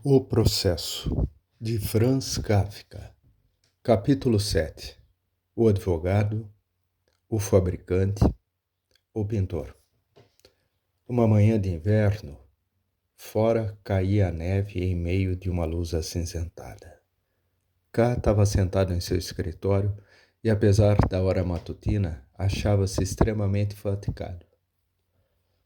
O Processo, de Franz Kafka. Capítulo 7. O advogado, o fabricante, o pintor. Uma manhã de inverno, fora caía a neve em meio de uma luz acinzentada. K estava sentado em seu escritório e, apesar da hora matutina, achava-se extremamente fatigado.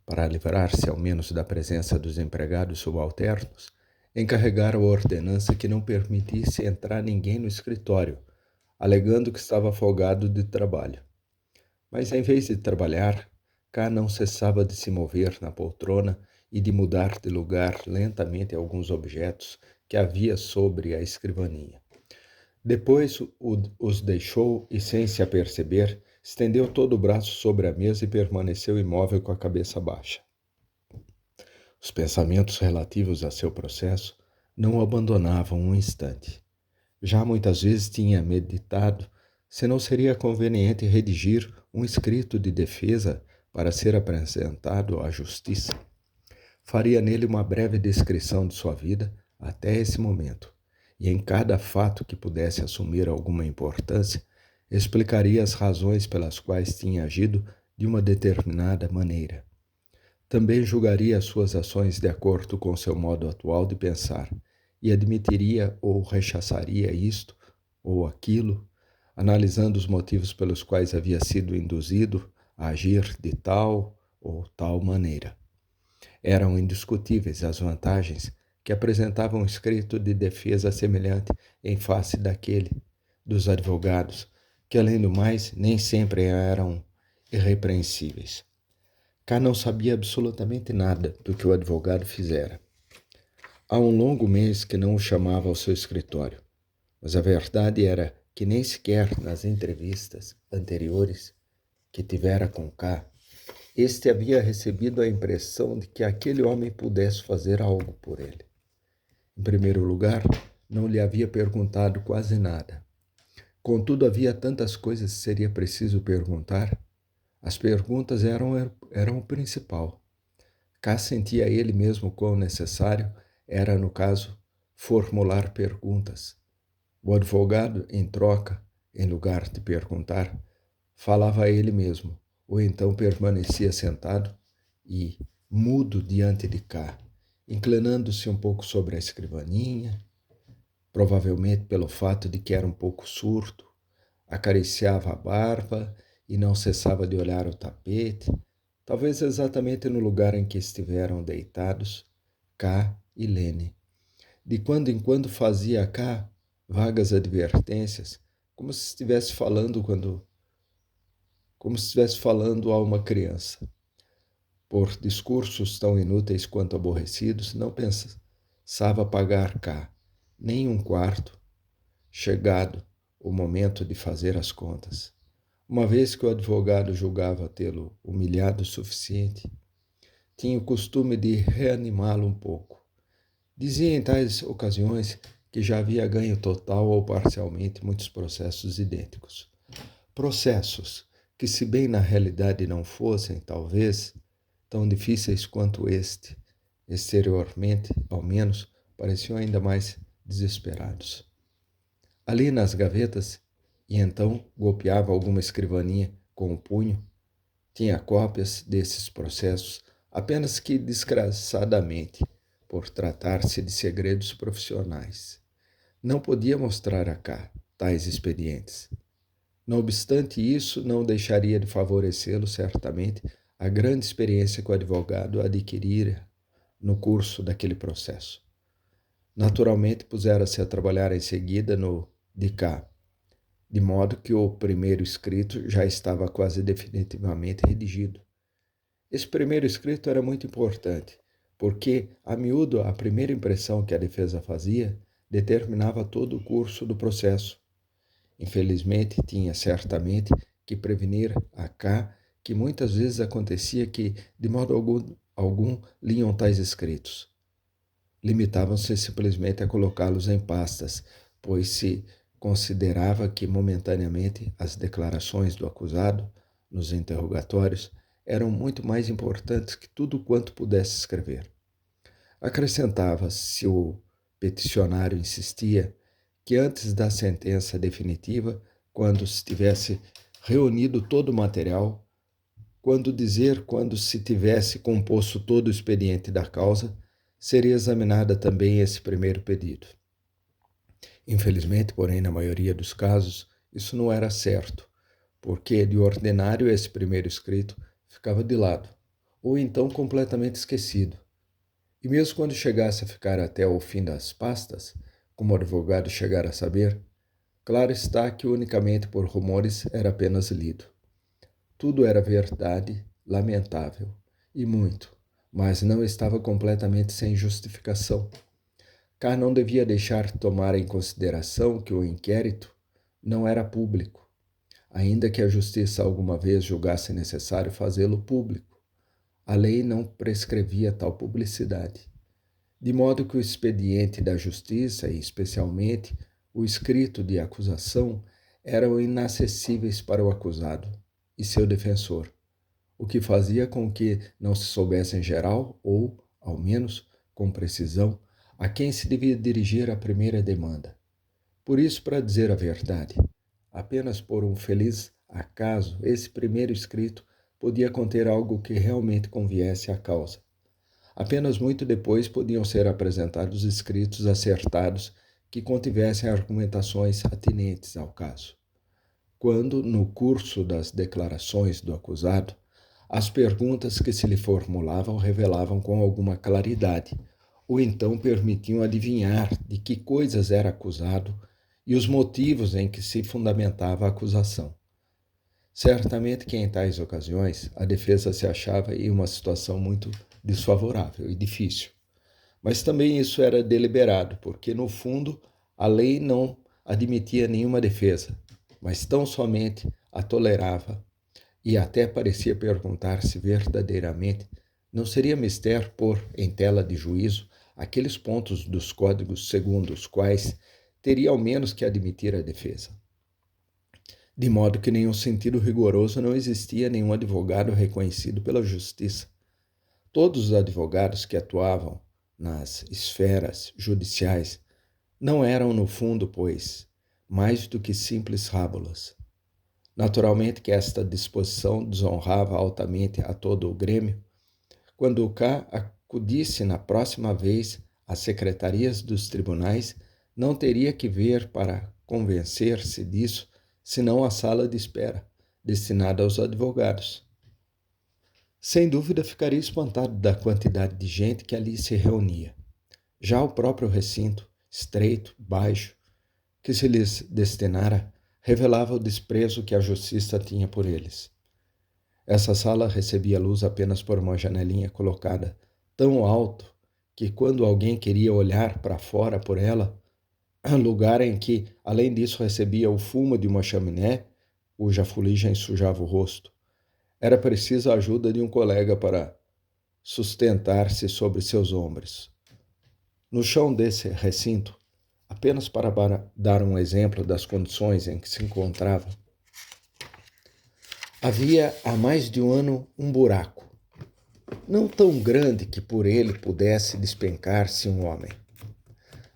Para livrar-se ao menos da presença dos empregados subalternos, encarregara a ordenança que não permitisse entrar ninguém no escritório, alegando que estava afogado de trabalho. Mas, em vez de trabalhar, K não cessava de se mover na poltrona e de mudar de lugar lentamente alguns objetos que havia sobre a escrivaninha. Depois os deixou e, sem se aperceber, estendeu todo o braço sobre a mesa e permaneceu imóvel com a cabeça baixa. Os pensamentos relativos a seu processo não o abandonavam um instante. Já muitas vezes tinha meditado se não seria conveniente redigir um escrito de defesa para ser apresentado à justiça. Faria nele uma breve descrição de sua vida até esse momento, e em cada fato que pudesse assumir alguma importância, explicaria as razões pelas quais tinha agido de uma determinada maneira. Também julgaria as suas ações de acordo com seu modo atual de pensar e admitiria ou rechaçaria isto ou aquilo, analisando os motivos pelos quais havia sido induzido a agir de tal ou tal maneira. Eram indiscutíveis as vantagens que apresentava um escrito de defesa semelhante em face daquele dos advogados, que, além do mais, nem sempre eram irrepreensíveis. K não sabia absolutamente nada do que o advogado fizera. Há um longo mês que não o chamava ao seu escritório, mas a verdade era que nem sequer nas entrevistas anteriores que tivera com K, este havia recebido a impressão de que aquele homem pudesse fazer algo por ele. Em primeiro lugar, não lhe havia perguntado quase nada. Contudo, havia tantas coisas que seria preciso perguntar. As perguntas eram o principal. K sentia ele mesmo quão necessário era, no caso, formular perguntas. O advogado, em troca, em lugar de perguntar, falava a ele mesmo, ou então permanecia sentado e mudo diante de K, inclinando-se um pouco sobre a escrivaninha, provavelmente pelo fato de que era um pouco surdo, acariciava a barba e não cessava de olhar o tapete, talvez exatamente no lugar em que estiveram deitados K e Lene. De quando em quando fazia a K vagas advertências, como se estivesse falando a uma criança. Por discursos tão inúteis quanto aborrecidos, não pensava pagar K nem um quarto, chegado o momento de fazer as contas. Uma vez que o advogado julgava tê-lo humilhado o suficiente, tinha o costume de reanimá-lo um pouco. Dizia em tais ocasiões que já havia ganho total ou parcialmente muitos processos idênticos. Processos que, se bem na realidade não fossem, talvez, tão difíceis quanto este, exteriormente, ao menos, pareciam ainda mais desesperados. Ali nas gavetas, e então golpeava alguma escrivaninha com o punho, tinha cópias desses processos, apenas que disfarçadamente, por tratar-se de segredos profissionais. Não podia mostrar a K tais expedientes. Não obstante isso, não deixaria de favorecê-lo certamente a grande experiência que o advogado adquirira no curso daquele processo. Naturalmente, pusera-se a trabalhar em seguida no de K, de modo que o primeiro escrito já estava quase definitivamente redigido. Esse primeiro escrito era muito importante, porque, a miúdo, a primeira impressão que a defesa fazia determinava todo o curso do processo. Infelizmente, tinha certamente que prevenir a K que muitas vezes acontecia que, de modo algum liam tais escritos. Limitavam-se simplesmente a colocá-los em pastas, pois se considerava que, momentaneamente, as declarações do acusado, nos interrogatórios, eram muito mais importantes que tudo quanto pudesse escrever. Acrescentava, se o peticionário insistia que antes da sentença definitiva, quando se tivesse reunido todo o material, quando se tivesse composto todo o expediente da causa, seria examinada também esse primeiro pedido. Infelizmente, porém, na maioria dos casos, isso não era certo, porque de ordinário esse primeiro escrito ficava de lado, ou então completamente esquecido. E mesmo quando chegasse a ficar até o fim das pastas, como o advogado chegara a saber, claro está que unicamente por rumores era apenas lido. Tudo era verdade, lamentável, e muito, mas não estava completamente sem justificação. Cá não devia deixar tomar em consideração que o inquérito não era público, ainda que a justiça alguma vez julgasse necessário fazê-lo público. A lei não prescrevia tal publicidade, de modo que o expediente da justiça, e especialmente o escrito de acusação, eram inacessíveis para o acusado e seu defensor, o que fazia com que não se soubesse em geral, ou, ao menos, com precisão, a quem se devia dirigir a primeira demanda. Por isso, para dizer a verdade, apenas por um feliz acaso, esse primeiro escrito podia conter algo que realmente conviesse à causa. Apenas muito depois podiam ser apresentados escritos acertados que contivessem argumentações atinentes ao caso. Quando, no curso das declarações do acusado, as perguntas que se lhe formulavam revelavam com alguma claridade, ou então permitiam adivinhar de que coisas era acusado e os motivos em que se fundamentava a acusação. Certamente que em tais ocasiões a defesa se achava em uma situação muito desfavorável e difícil. Mas também isso era deliberado, porque no fundo a lei não admitia nenhuma defesa, mas tão somente a tolerava e até parecia perguntar se verdadeiramente não seria mister pôr em tela de juízo aqueles pontos dos códigos segundo os quais teria ao menos que admitir a defesa. De modo que nenhum sentido rigoroso não existia nenhum advogado reconhecido pela justiça. Todos os advogados que atuavam nas esferas judiciais não eram, no fundo, pois, mais do que simples rábulas. Naturalmente que esta disposição desonrava altamente a todo o grêmio. Quando o cá acudisse na próxima vez às secretarias dos tribunais, não teria que ver para convencer-se disso, senão a sala de espera, destinada aos advogados. Sem dúvida ficaria espantado da quantidade de gente que ali se reunia. Já o próprio recinto, estreito, baixo, que se lhes destinara, revelava o desprezo que a justiça tinha por eles. Essa sala recebia luz apenas por uma janelinha colocada tão alto que quando alguém queria olhar para fora por ela, lugar em que, além disso, recebia o fumo de uma chaminé, cuja fuligem sujava o rosto, era preciso a ajuda de um colega para sustentar-se sobre seus ombros. No chão desse recinto, apenas para dar um exemplo das condições em que se encontrava, havia há mais de um ano um buraco, não tão grande que por ele pudesse despencar-se um homem,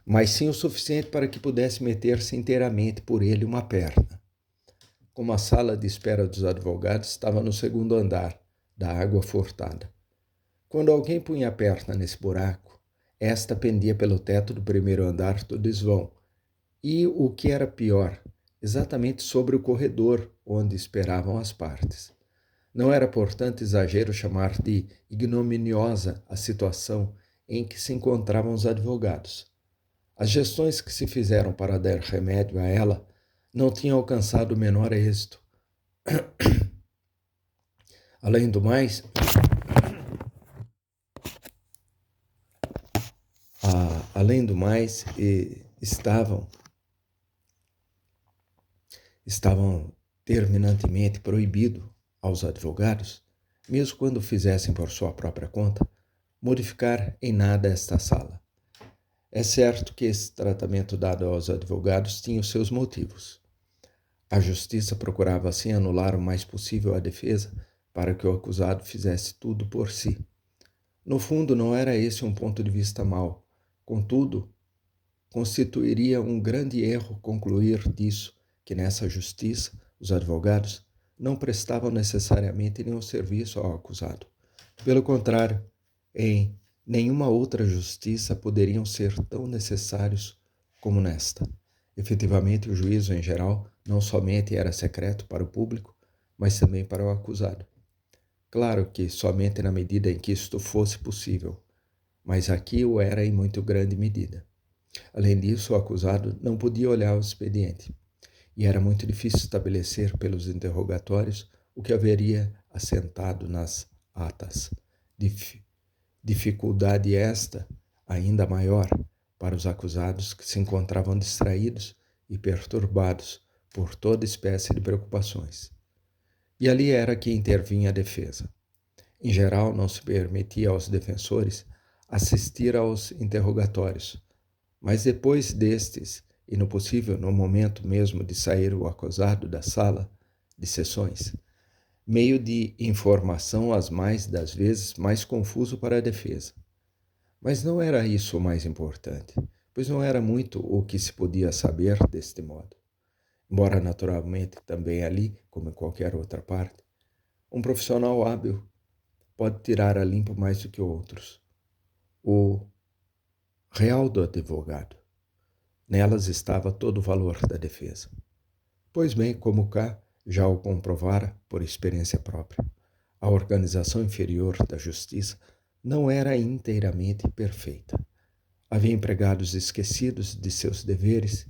mas sim o suficiente para que pudesse meter-se inteiramente por ele uma perna. Como a sala de espera dos advogados estava no segundo andar da água furtada. Quando alguém punha a perna nesse buraco, esta pendia pelo teto do primeiro andar do desvão, e, o que era pior, exatamente sobre o corredor onde esperavam as partes. Não era, portanto, exagero chamar de ignominiosa a situação em que se encontravam os advogados. As gestões que se fizeram para dar remédio a ela não tinham alcançado o menor êxito. Além do mais, estavam terminantemente proibido aos advogados, mesmo quando fizessem por sua própria conta, modificar em nada esta sala. É certo que esse tratamento dado aos advogados tinha os seus motivos. A justiça procurava assim anular o mais possível a defesa para que o acusado fizesse tudo por si. No fundo, não era esse um ponto de vista mau. Contudo, constituiria um grande erro concluir disso que nessa justiça os advogados não prestavam necessariamente nenhum serviço ao acusado. Pelo contrário, em nenhuma outra justiça poderiam ser tão necessários como nesta. Efetivamente, o juízo em geral não somente era secreto para o público, mas também para o acusado. Claro que somente na medida em que isto fosse possível, mas aqui o era em muito grande medida. Além disso, o acusado não podia olhar o expediente, e era muito difícil estabelecer pelos interrogatórios o que haveria assentado nas atas. Dificuldade esta ainda maior para os acusados que se encontravam distraídos e perturbados por toda espécie de preocupações. E ali era que intervinha a defesa. Em geral, não se permitia aos defensores assistir aos interrogatórios, mas depois destes, e no possível no momento mesmo de sair o acusado da sala de sessões, meio de informação as mais das vezes mais confuso para a defesa. Mas não era isso o mais importante, pois não era muito o que se podia saber deste modo. Embora naturalmente também ali, como em qualquer outra parte, um profissional hábil pode tirar a limpo mais do que outros. O real do advogado. Nelas estava todo o valor da defesa. Pois bem, como cá já o comprovara por experiência própria, a organização inferior da justiça não era inteiramente perfeita. Havia empregados esquecidos de seus deveres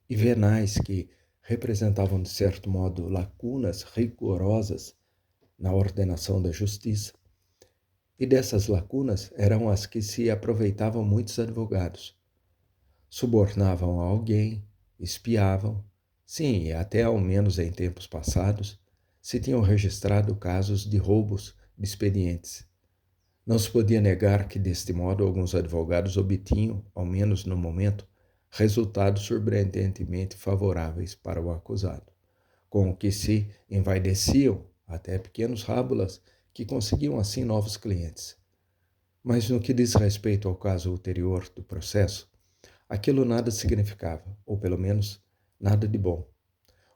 e venais que representavam, de certo modo, lacunas rigorosas na ordenação da justiça. E dessas lacunas eram as que se aproveitavam muitos advogados. Subornavam a alguém, espiavam. Sim, e até ao menos em tempos passados, se tinham registrado casos de roubos de expedientes. Não se podia negar que, deste modo, alguns advogados obtinham, ao menos no momento, resultados surpreendentemente favoráveis para o acusado, com o que se envaideciam até pequenos rábulas que conseguiam assim novos clientes. Mas no que diz respeito ao caso ulterior do processo, aquilo nada significava, ou pelo menos nada de bom.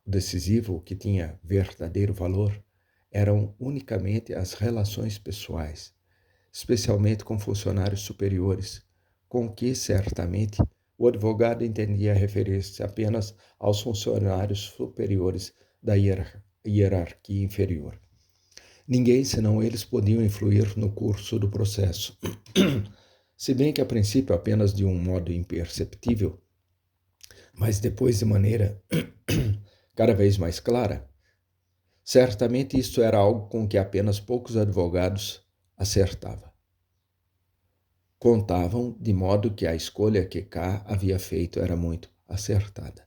O decisivo, o que tinha verdadeiro valor, eram unicamente as relações pessoais, especialmente com funcionários superiores, com que, certamente, o advogado entendia referir-se apenas aos funcionários superiores da hierarquia inferior. Ninguém, senão eles, podiam influir no curso do processo. Se bem que, a princípio, apenas de um modo imperceptível, mas depois de maneira cada vez mais clara. Certamente isto era algo com que apenas poucos advogados acertavam. Contavam de modo que a escolha que K havia feito era muito acertada.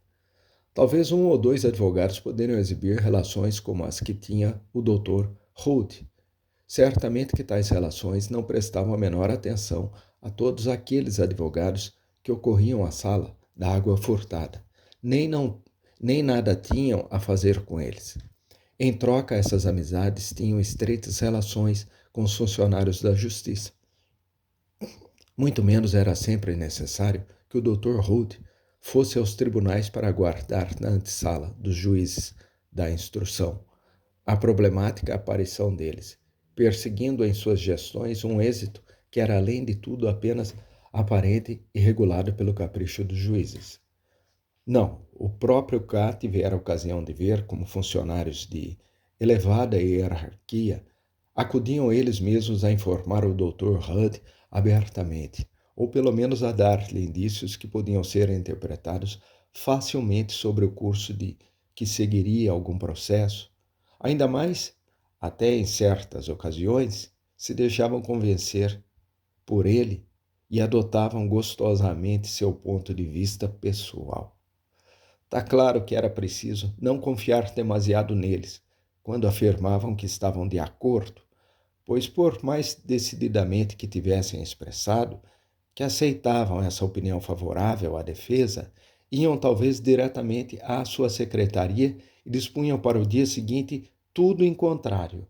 Talvez um ou dois advogados poderiam exibir relações como as que tinha o Dr. Holt. Certamente que tais relações não prestavam a menor atenção a todos aqueles advogados que ocorriam à sala da água furtada, nem nada tinham a fazer com eles. Em troca, essas amizades tinham estreitas relações com os funcionários da justiça. Muito menos era sempre necessário que o Dr. Holt fosse aos tribunais para aguardar na antessala dos juízes da instrução a problemática aparição deles, perseguindo em suas gestões um êxito que era, além de tudo, apenas aparente e regulado pelo capricho dos juízes. Não, o próprio K tivera a ocasião de ver como funcionários de elevada hierarquia acudiam eles mesmos a informar o Dr. Hood abertamente, ou pelo menos a dar-lhe indícios que podiam ser interpretados facilmente sobre o curso de que seguiria algum processo. Ainda mais, até em certas ocasiões, se deixavam convencer por ele e adotavam gostosamente seu ponto de vista pessoal. Tá claro que era preciso não confiar demasiado neles, quando afirmavam que estavam de acordo, pois por mais decididamente que tivessem expressado que aceitavam essa opinião favorável à defesa, iam talvez diretamente à sua secretaria e dispunham para o dia seguinte tudo em contrário.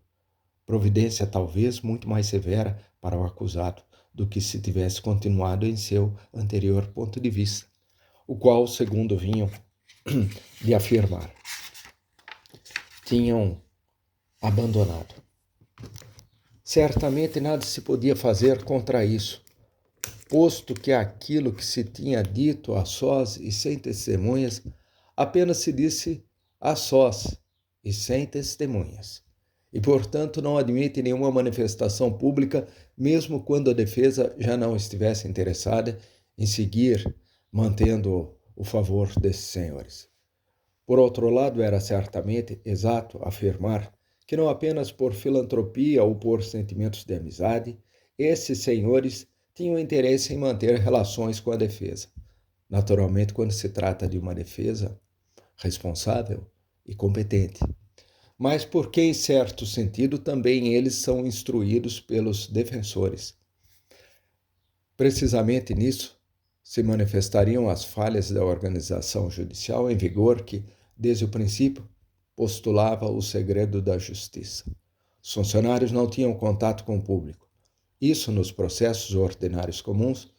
Providência talvez muito mais severa para o acusado do que se tivesse continuado em seu anterior ponto de vista. o qual, segundo vinham de afirmar, tinham abandonado. Certamente nada se podia fazer contra isso, posto que aquilo que se tinha dito a sós e sem testemunhas, apenas se disse a sós e sem testemunhas. E, portanto, não admite nenhuma manifestação pública, mesmo quando a defesa já não estivesse interessada em seguir mantendo o favor desses senhores. Por outro lado, era certamente exato afirmar que não apenas por filantropia ou por sentimentos de amizade, esses senhores tinham interesse em manter relações com a defesa. Naturalmente, quando se trata de uma defesa responsável e competente. Mas porque, em certo sentido, também eles são instruídos pelos defensores. Precisamente nisso se manifestariam as falhas da organização judicial em vigor que, desde o princípio, postulava o segredo da justiça. Os funcionários não tinham contato com o público. Isso, nos processos ordinários comuns,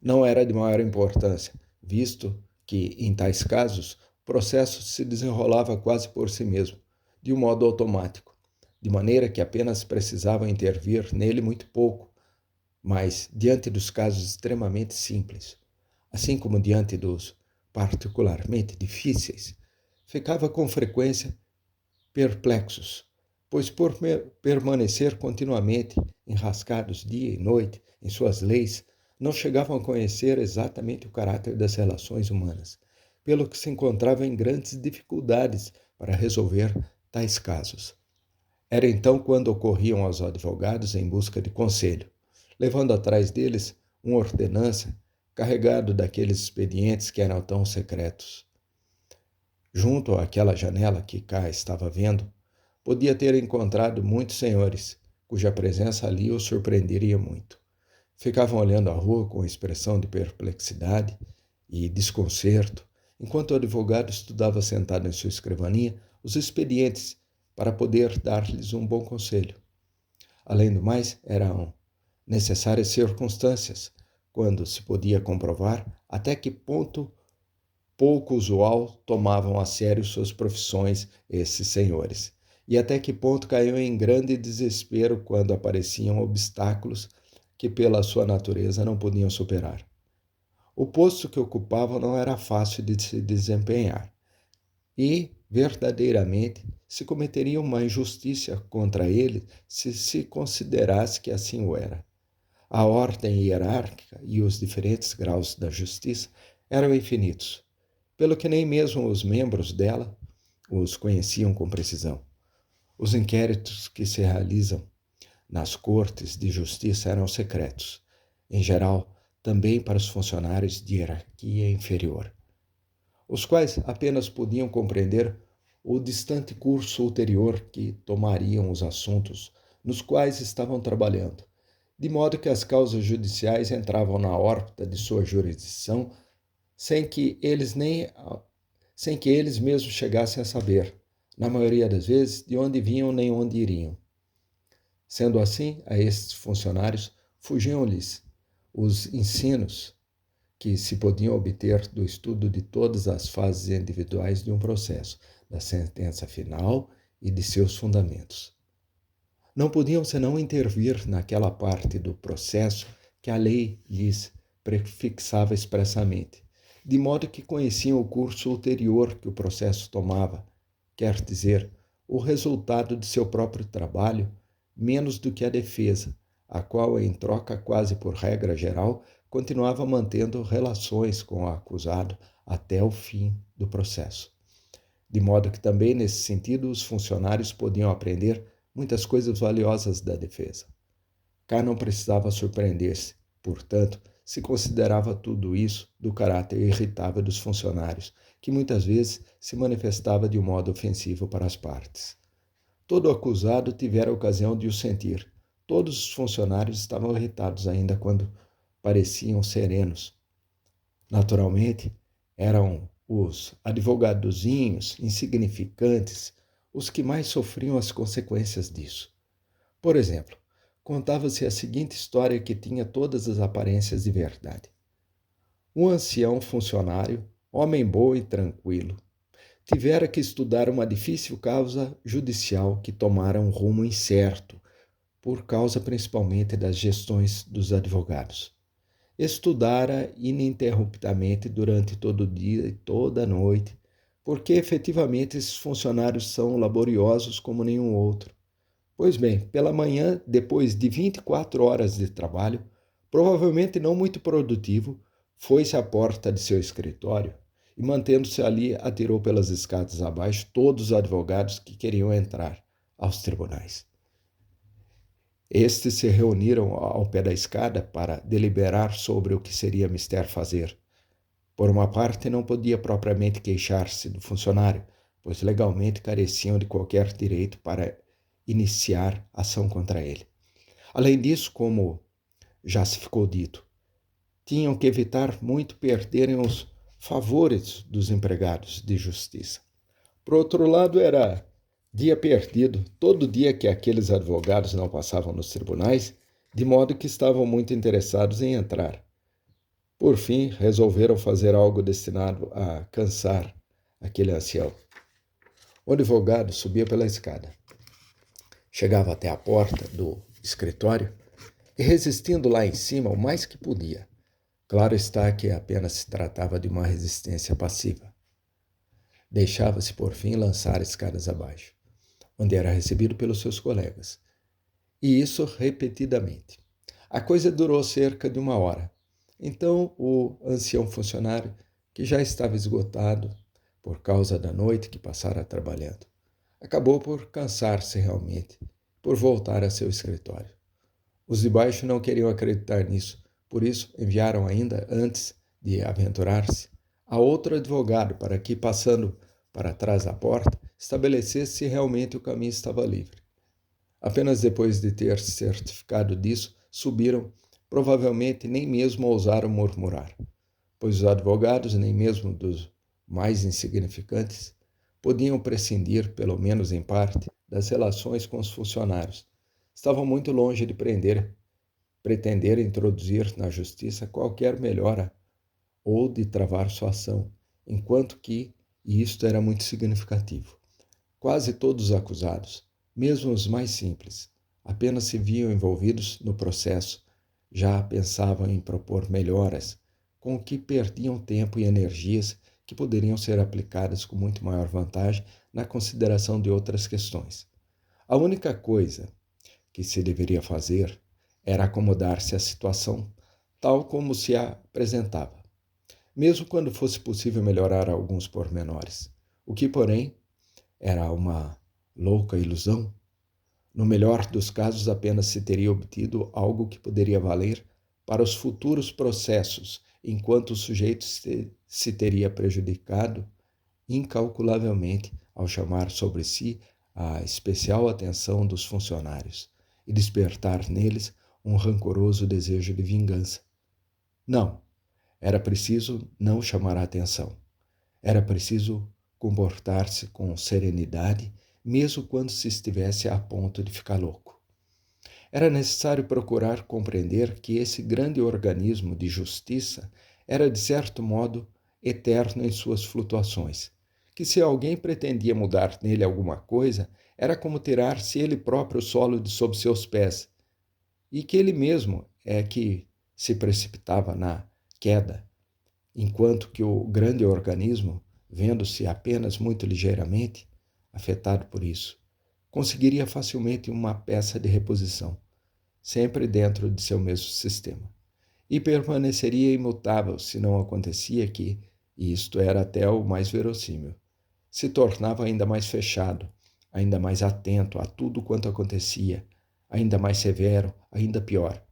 não era de maior importância, visto que, em tais casos, o processo se desenrolava quase por si mesmo, de um modo automático, de maneira que apenas precisavam intervir nele muito pouco, mas diante dos casos extremamente simples, assim como diante dos particularmente difíceis, ficava com frequência perplexos, pois por permanecer continuamente enrascados dia e noite em suas leis, não chegavam a conhecer exatamente o caráter das relações humanas, pelo que se encontravam em grandes dificuldades para resolver tais casos. Era então quando ocorriam aos advogados em busca de conselho, levando atrás deles uma ordenança carregado daqueles expedientes que eram tão secretos. Junto àquela janela que cá estava vendo, podia ter encontrado muitos senhores, cuja presença ali o surpreenderia muito. Ficavam olhando a rua com expressão de perplexidade e desconcerto, enquanto o advogado estudava sentado em sua escrivaninha os expedientes para poder dar-lhes um bom conselho. Além do mais, eram necessárias circunstâncias, quando se podia comprovar até que ponto pouco usual tomavam a sério suas profissões esses senhores, e até que ponto caíam em grande desespero quando apareciam obstáculos que pela sua natureza não podiam superar. O posto que ocupavam não era fácil de se desempenhar, e, verdadeiramente, se cometeria uma injustiça contra ele se considerasse que assim o era. A ordem hierárquica e os diferentes graus da justiça eram infinitos, pelo que nem mesmo os membros dela os conheciam com precisão. Os inquéritos que se realizam nas cortes de justiça eram secretos, em geral, também para os funcionários de hierarquia inferior, os quais apenas podiam compreender o distante curso ulterior que tomariam os assuntos nos quais estavam trabalhando, de modo que as causas judiciais entravam na órbita de sua jurisdição sem que eles mesmos chegassem a saber, na maioria das vezes, de onde vinham nem onde iriam. Sendo assim, a estes funcionários fugiam-lhes os ensinos que se podiam obter do estudo de todas as fases individuais de um processo, da sentença final e de seus fundamentos. Não podiam senão intervir naquela parte do processo que a lei lhes prefixava expressamente, de modo que conheciam o curso ulterior que o processo tomava, quer dizer, o resultado de seu próprio trabalho, menos do que a defesa, a qual, em troca quase por regra geral, continuava mantendo relações com o acusado até o fim do processo. De modo que também, nesse sentido, os funcionários podiam aprender muitas coisas valiosas da defesa. Cá não precisava surpreender-se, portanto, se considerava tudo isso do caráter irritável dos funcionários, que muitas vezes se manifestava de um modo ofensivo para as partes. Todo acusado tivera ocasião de o sentir. Todos os funcionários estavam irritados ainda quando pareciam serenos. Naturalmente, eram os advogadozinhos insignificantes os que mais sofriam as consequências disso. Por exemplo, contava-se a seguinte história que tinha todas as aparências de verdade. Um ancião funcionário, homem bom e tranquilo, tivera que estudar uma difícil causa judicial que tomara um rumo incerto, por causa principalmente das gestões dos advogados. Estudara ininterruptamente durante todo o dia e toda a noite, porque efetivamente esses funcionários são laboriosos como nenhum outro. Pois bem, pela manhã, depois de 24 horas de trabalho, provavelmente não muito produtivo, foi-se à porta de seu escritório e, mantendo-se ali, atirou pelas escadas abaixo todos os advogados que queriam entrar aos tribunais. Estes se reuniram ao pé da escada para deliberar sobre o que seria mister fazer. Por uma parte, não podia propriamente queixar-se do funcionário, pois legalmente careciam de qualquer direito para iniciar ação contra ele. Além disso, como já se ficou dito, tinham que evitar muito perderem os favores dos empregados de justiça. Por outro lado, era dia perdido, todo dia que aqueles advogados não passavam nos tribunais, de modo que estavam muito interessados em entrar. Por fim, resolveram fazer algo destinado a cansar aquele ancião. O advogado subia pela escada. Chegava até a porta do escritório e, resistindo lá em cima o mais que podia. Claro está que apenas se tratava de uma resistência passiva. Deixava-se, por fim, lançar escadas abaixo, onde era recebido pelos seus colegas. E isso repetidamente. A coisa durou cerca de 1 hora. Então, o ancião funcionário, que já estava esgotado por causa da noite que passara trabalhando, acabou por cansar-se realmente, por voltar a seu escritório. Os de baixo não queriam acreditar nisso, por isso enviaram ainda, antes de aventurar-se, a outro advogado para que, passando para trás da porta, estabelecesse se realmente o caminho estava livre. Apenas depois de ter se certificado disso, subiram, provavelmente nem mesmo ousaram murmurar, pois os advogados, nem mesmo dos mais insignificantes, podiam prescindir, pelo menos em parte, das relações com os funcionários. Estavam muito longe de pretender introduzir na justiça qualquer melhora ou de travar sua ação, enquanto que, e isto era muito significativo, quase todos os acusados, mesmo os mais simples, apenas se viam envolvidos no processo, já pensavam em propor melhoras, com o que perdiam tempo e energias que poderiam ser aplicadas com muito maior vantagem na consideração de outras questões. A única coisa que se deveria fazer era acomodar-se à situação tal como se a apresentava, mesmo quando fosse possível melhorar alguns pormenores, o que, porém, era uma louca ilusão. No melhor dos casos, apenas se teria obtido algo que poderia valer para os futuros processos, enquanto o sujeito se teria prejudicado incalculavelmente ao chamar sobre si a especial atenção dos funcionários e despertar neles um rancoroso desejo de vingança. Não, era preciso não chamar a atenção. Era preciso comportar-se com serenidade, mesmo quando se estivesse a ponto de ficar louco. Era necessário procurar compreender que esse grande organismo de justiça era, de certo modo, eterno em suas flutuações, que se alguém pretendia mudar nele alguma coisa, era como tirar-se ele próprio o solo de sob seus pés, e que ele mesmo é que se precipitava na queda, enquanto que o grande organismo, vendo-se apenas muito ligeiramente afetado por isso, conseguiria facilmente uma peça de reposição, sempre dentro de seu mesmo sistema, e permaneceria imutável se não acontecia que, e isto era até o mais verossímil, se tornava ainda mais fechado, ainda mais atento a tudo quanto acontecia, ainda mais severo, ainda pior,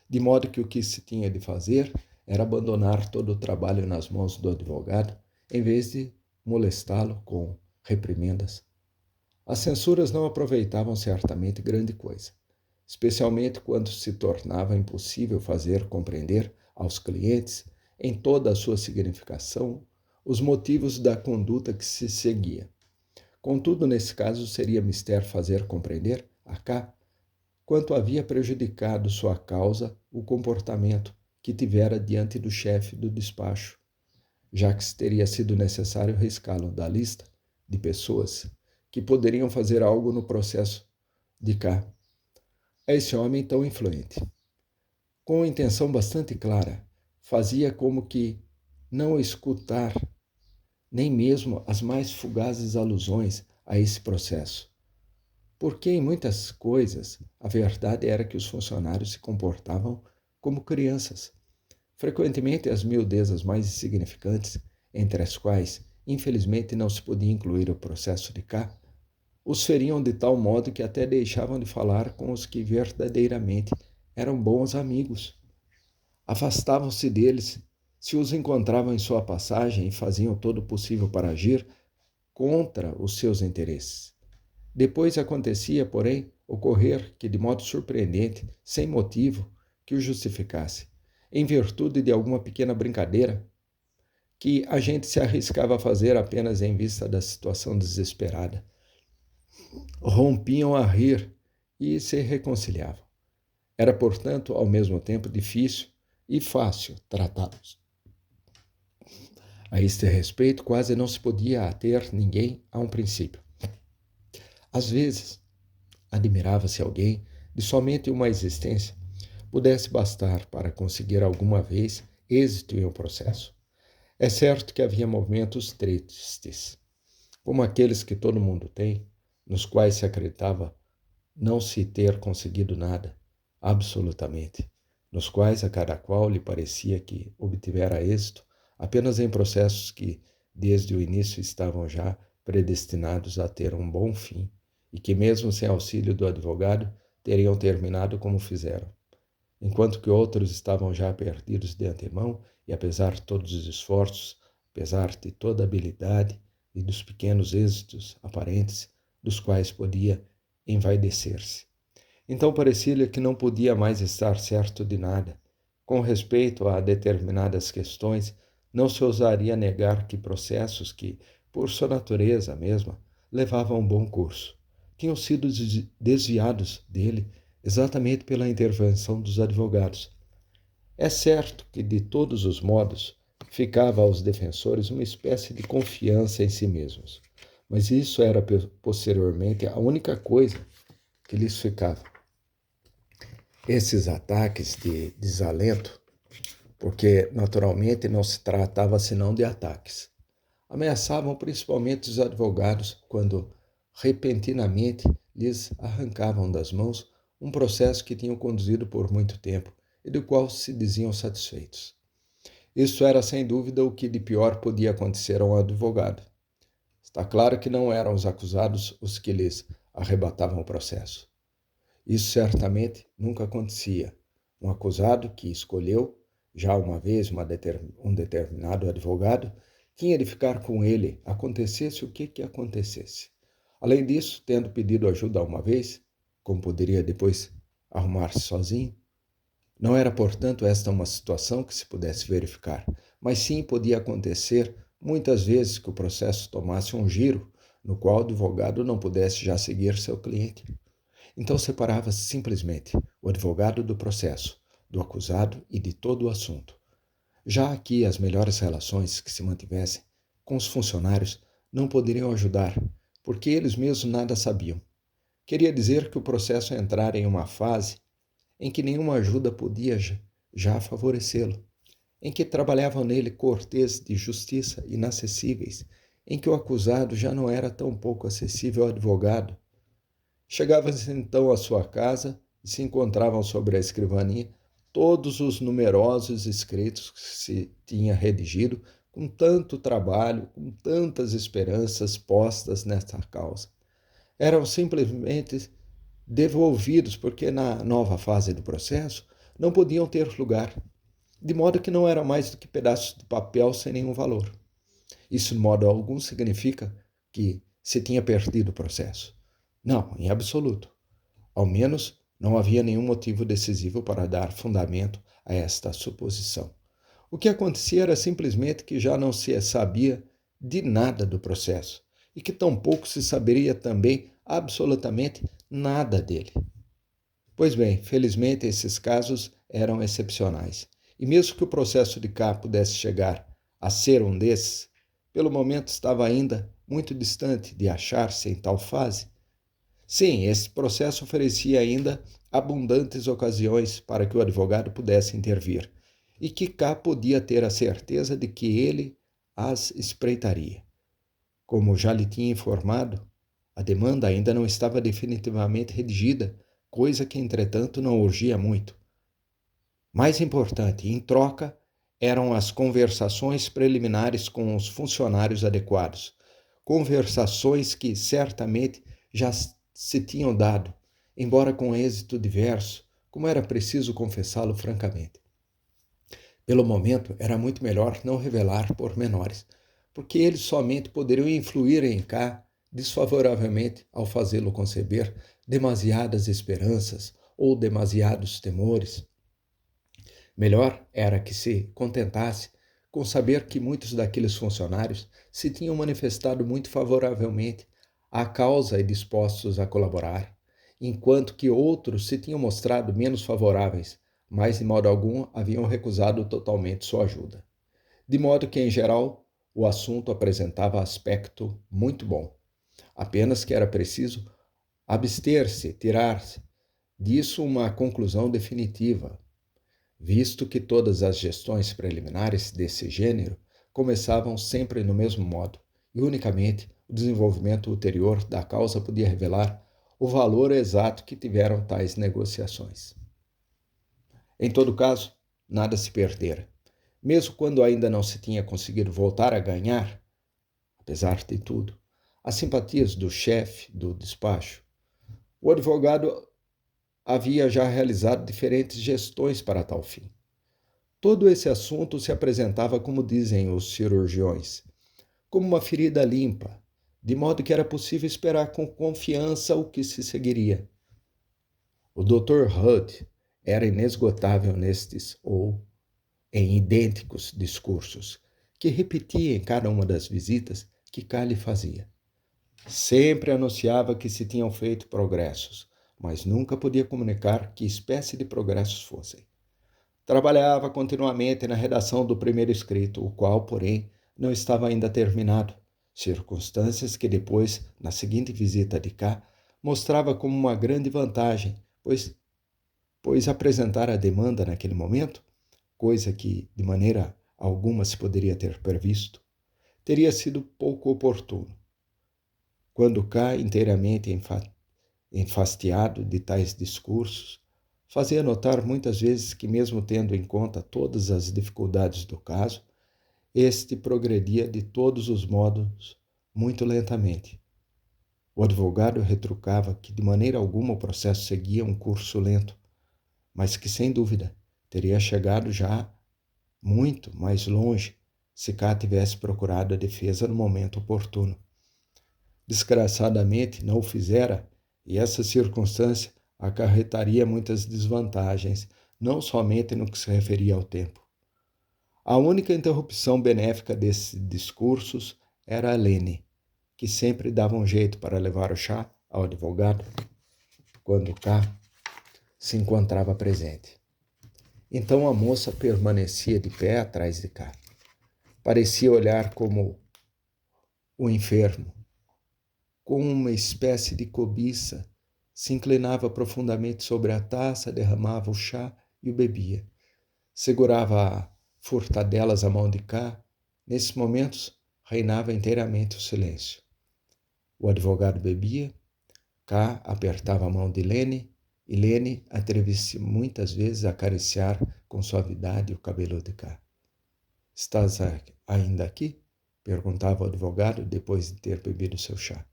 de modo que o que se tinha de fazer era abandonar todo o trabalho nas mãos do advogado, em vez de molestá-lo com reprimendas. As censuras não aproveitavam certamente grande coisa, especialmente quando se tornava impossível fazer compreender aos clientes, em toda a sua significação, os motivos da conduta que se seguia. Contudo, nesse caso, seria mister fazer compreender a cá quanto havia prejudicado sua causa o comportamento que tivera diante do chefe do despacho, já que teria sido necessário riscá-lo da lista de pessoas que poderiam fazer algo no processo de cá. Esse homem tão influente, com intenção bastante clara, fazia como que não escutar nem mesmo as mais fugazes alusões a esse processo. Porque em muitas coisas a verdade era que os funcionários se comportavam como crianças. Frequentemente as miudezas mais insignificantes, entre as quais infelizmente não se podia incluir o processo de cá, os feriam de tal modo que até deixavam de falar com os que verdadeiramente eram bons amigos. Afastavam-se deles se os encontravam em sua passagem e faziam todo o possível para agir contra os seus interesses. Depois acontecia, porém, ocorrer que, de modo surpreendente, sem motivo que o justificasse, em virtude de alguma pequena brincadeira, que a gente se arriscava a fazer apenas em vista da situação desesperada, rompiam a rir e se reconciliavam. Era, portanto, ao mesmo tempo difícil e fácil tratá-los. A este respeito, quase não se podia ater ninguém a um princípio. Às vezes, admirava-se alguém de somente uma existência pudesse bastar para conseguir alguma vez êxito em um processo. É certo que havia momentos tristes, como aqueles que todo mundo tem, nos quais se acreditava não se ter conseguido nada, absolutamente, nos quais a cada qual lhe parecia que obtivera êxito apenas em processos que, desde o início, estavam já predestinados a ter um bom fim e que, mesmo sem auxílio do advogado, teriam terminado como fizeram, enquanto que outros estavam já perdidos de antemão e, apesar de todos os esforços, apesar de toda a habilidade e dos pequenos êxitos aparentes, dos quais podia envaidecer-se. Então parecia-lhe que não podia mais estar certo de nada. Com respeito a determinadas questões, não se ousaria negar que processos que, por sua natureza mesma, levavam um bom curso, tinham sido desviados dele exatamente pela intervenção dos advogados. É certo que, de todos os modos, ficava aos defensores uma espécie de confiança em si mesmos, mas isso era posteriormente a única coisa que lhes ficava. Esses ataques de desalento, porque naturalmente não se tratava senão de ataques, ameaçavam principalmente os advogados quando repentinamente lhes arrancavam das mãos um processo que tinham conduzido por muito tempo e do qual se diziam satisfeitos. Isso era sem dúvida o que de pior podia acontecer a um advogado. Está claro que não eram os acusados os que lhes arrebatavam o processo. Isso certamente nunca acontecia. Um acusado que escolheu, já uma vez, um determinado advogado, tinha de ficar com ele, acontecesse o que acontecesse. Além disso, tendo pedido ajuda uma vez, como poderia depois arrumar-se sozinho, não era, portanto, esta uma situação que se pudesse verificar, mas sim podia acontecer muitas vezes que o processo tomasse um giro no qual o advogado não pudesse já seguir seu cliente. Então separava-se simplesmente o advogado do processo, do acusado e de todo o assunto. Já aqui as melhores relações que se mantivessem com os funcionários não poderiam ajudar, porque eles mesmos nada sabiam. Queria dizer que o processo entrara em uma fase em que nenhuma ajuda podia já favorecê-lo, em que trabalhavam nele cortes de justiça inacessíveis, em que o acusado já não era tão pouco acessível ao advogado. Chegavam-se então à sua casa e se encontravam sobre a escrivaninha todos os numerosos escritos que se tinha redigido com tanto trabalho, com tantas esperanças postas nesta causa. Eram simplesmente devolvidos porque na nova fase do processo não podiam ter lugar, de modo que não eram mais do que pedaços de papel sem nenhum valor. Isso, de modo algum, significa que se tinha perdido o processo. Não, em absoluto. Ao menos não havia nenhum motivo decisivo para dar fundamento a esta suposição. O que acontecia era simplesmente que já não se sabia de nada do processo e que tampouco se saberia também absolutamente nada dele. Pois bem, felizmente esses casos eram excepcionais e mesmo que o processo de K pudesse chegar a ser um desses, pelo momento estava ainda muito distante de achar-se em tal fase. Sim, esse processo oferecia ainda abundantes ocasiões para que o advogado pudesse intervir, e que K podia ter a certeza de que ele as espreitaria. Como já lhe tinha informado, a demanda ainda não estava definitivamente redigida, coisa que, entretanto, não urgia muito. Mais importante, em troca, eram as conversações preliminares com os funcionários adequados, conversações que certamente já se tinham dado, embora com êxito diverso, como era preciso confessá-lo francamente. Pelo momento, era muito melhor não revelar pormenores, porque eles somente poderiam influir em K desfavoravelmente ao fazê-lo conceber demasiadas esperanças ou demasiados temores. Melhor era que se contentasse com saber que muitos daqueles funcionários se tinham manifestado muito favoravelmente à causa e dispostos a colaborar, enquanto que outros se tinham mostrado menos favoráveis, mas de modo algum haviam recusado totalmente sua ajuda. De modo que, em geral, o assunto apresentava aspecto muito bom. Apenas que era preciso abster-se, tirar-se disso uma conclusão definitiva, visto que todas as gestões preliminares desse gênero começavam sempre no mesmo modo, e unicamente o desenvolvimento ulterior da causa podia revelar o valor exato que tiveram tais negociações. Em todo caso, nada se perdera. Mesmo quando ainda não se tinha conseguido voltar a ganhar, apesar de tudo, as simpatias do chefe do despacho, o advogado havia já realizado diferentes gestões para tal fim. Todo esse assunto se apresentava, como dizem os cirurgiões, como uma ferida limpa, de modo que era possível esperar com confiança o que se seguiria. O Dr. Hood era inesgotável nestes ou em idênticos discursos, que repetia em cada uma das visitas que K lhe fazia. Sempre anunciava que se tinham feito progressos, mas nunca podia comunicar que espécie de progressos fossem. Trabalhava continuamente na redação do primeiro escrito, o qual, porém, não estava ainda terminado, circunstâncias que depois, na seguinte visita de K, mostrava como uma grande vantagem, pois apresentar a demanda naquele momento, coisa que de maneira alguma se poderia ter previsto, teria sido pouco oportuno. Quando K, inteiramente enfastiado de tais discursos, fazia notar muitas vezes que, mesmo tendo em conta todas as dificuldades do caso, este progredia de todos os modos muito lentamente. O advogado retrucava que de maneira alguma o processo seguia um curso lento, mas que, sem dúvida, teria chegado já muito mais longe se K tivesse procurado a defesa no momento oportuno. Desgraçadamente, não o fizera, e essa circunstância acarretaria muitas desvantagens, não somente no que se referia ao tempo. A única interrupção benéfica desses discursos era a Lene, que sempre dava um jeito para levar o chá ao advogado quando K se encontrava presente. Então a moça permanecia de pé atrás de K. Parecia olhar como o enfermo. Com uma espécie de cobiça, se inclinava profundamente sobre a taça, derramava o chá e o bebia. Segurava a furtadelas a mão de K. Nesses momentos, reinava inteiramente o silêncio. O advogado bebia, K apertava a mão de Lene, e Lene atrevia-se muitas vezes a acariciar com suavidade o cabelo de K. Estás ainda aqui? Perguntava o advogado depois de ter bebido seu chá.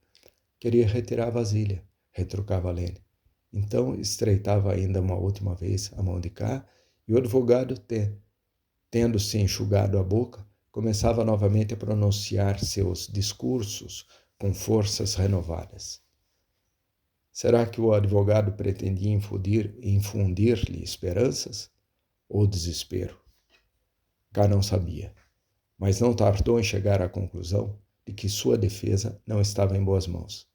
Queria retirar a vasilha, retrucava Lene. Então estreitava ainda uma última vez a mão de K, e o advogado, tendo-se enxugado a boca, começava novamente a pronunciar seus discursos com forças renovadas. Será que o advogado pretendia infundir-lhe esperanças ou desespero? K não sabia, mas não tardou em chegar à conclusão de que sua defesa não estava em boas mãos.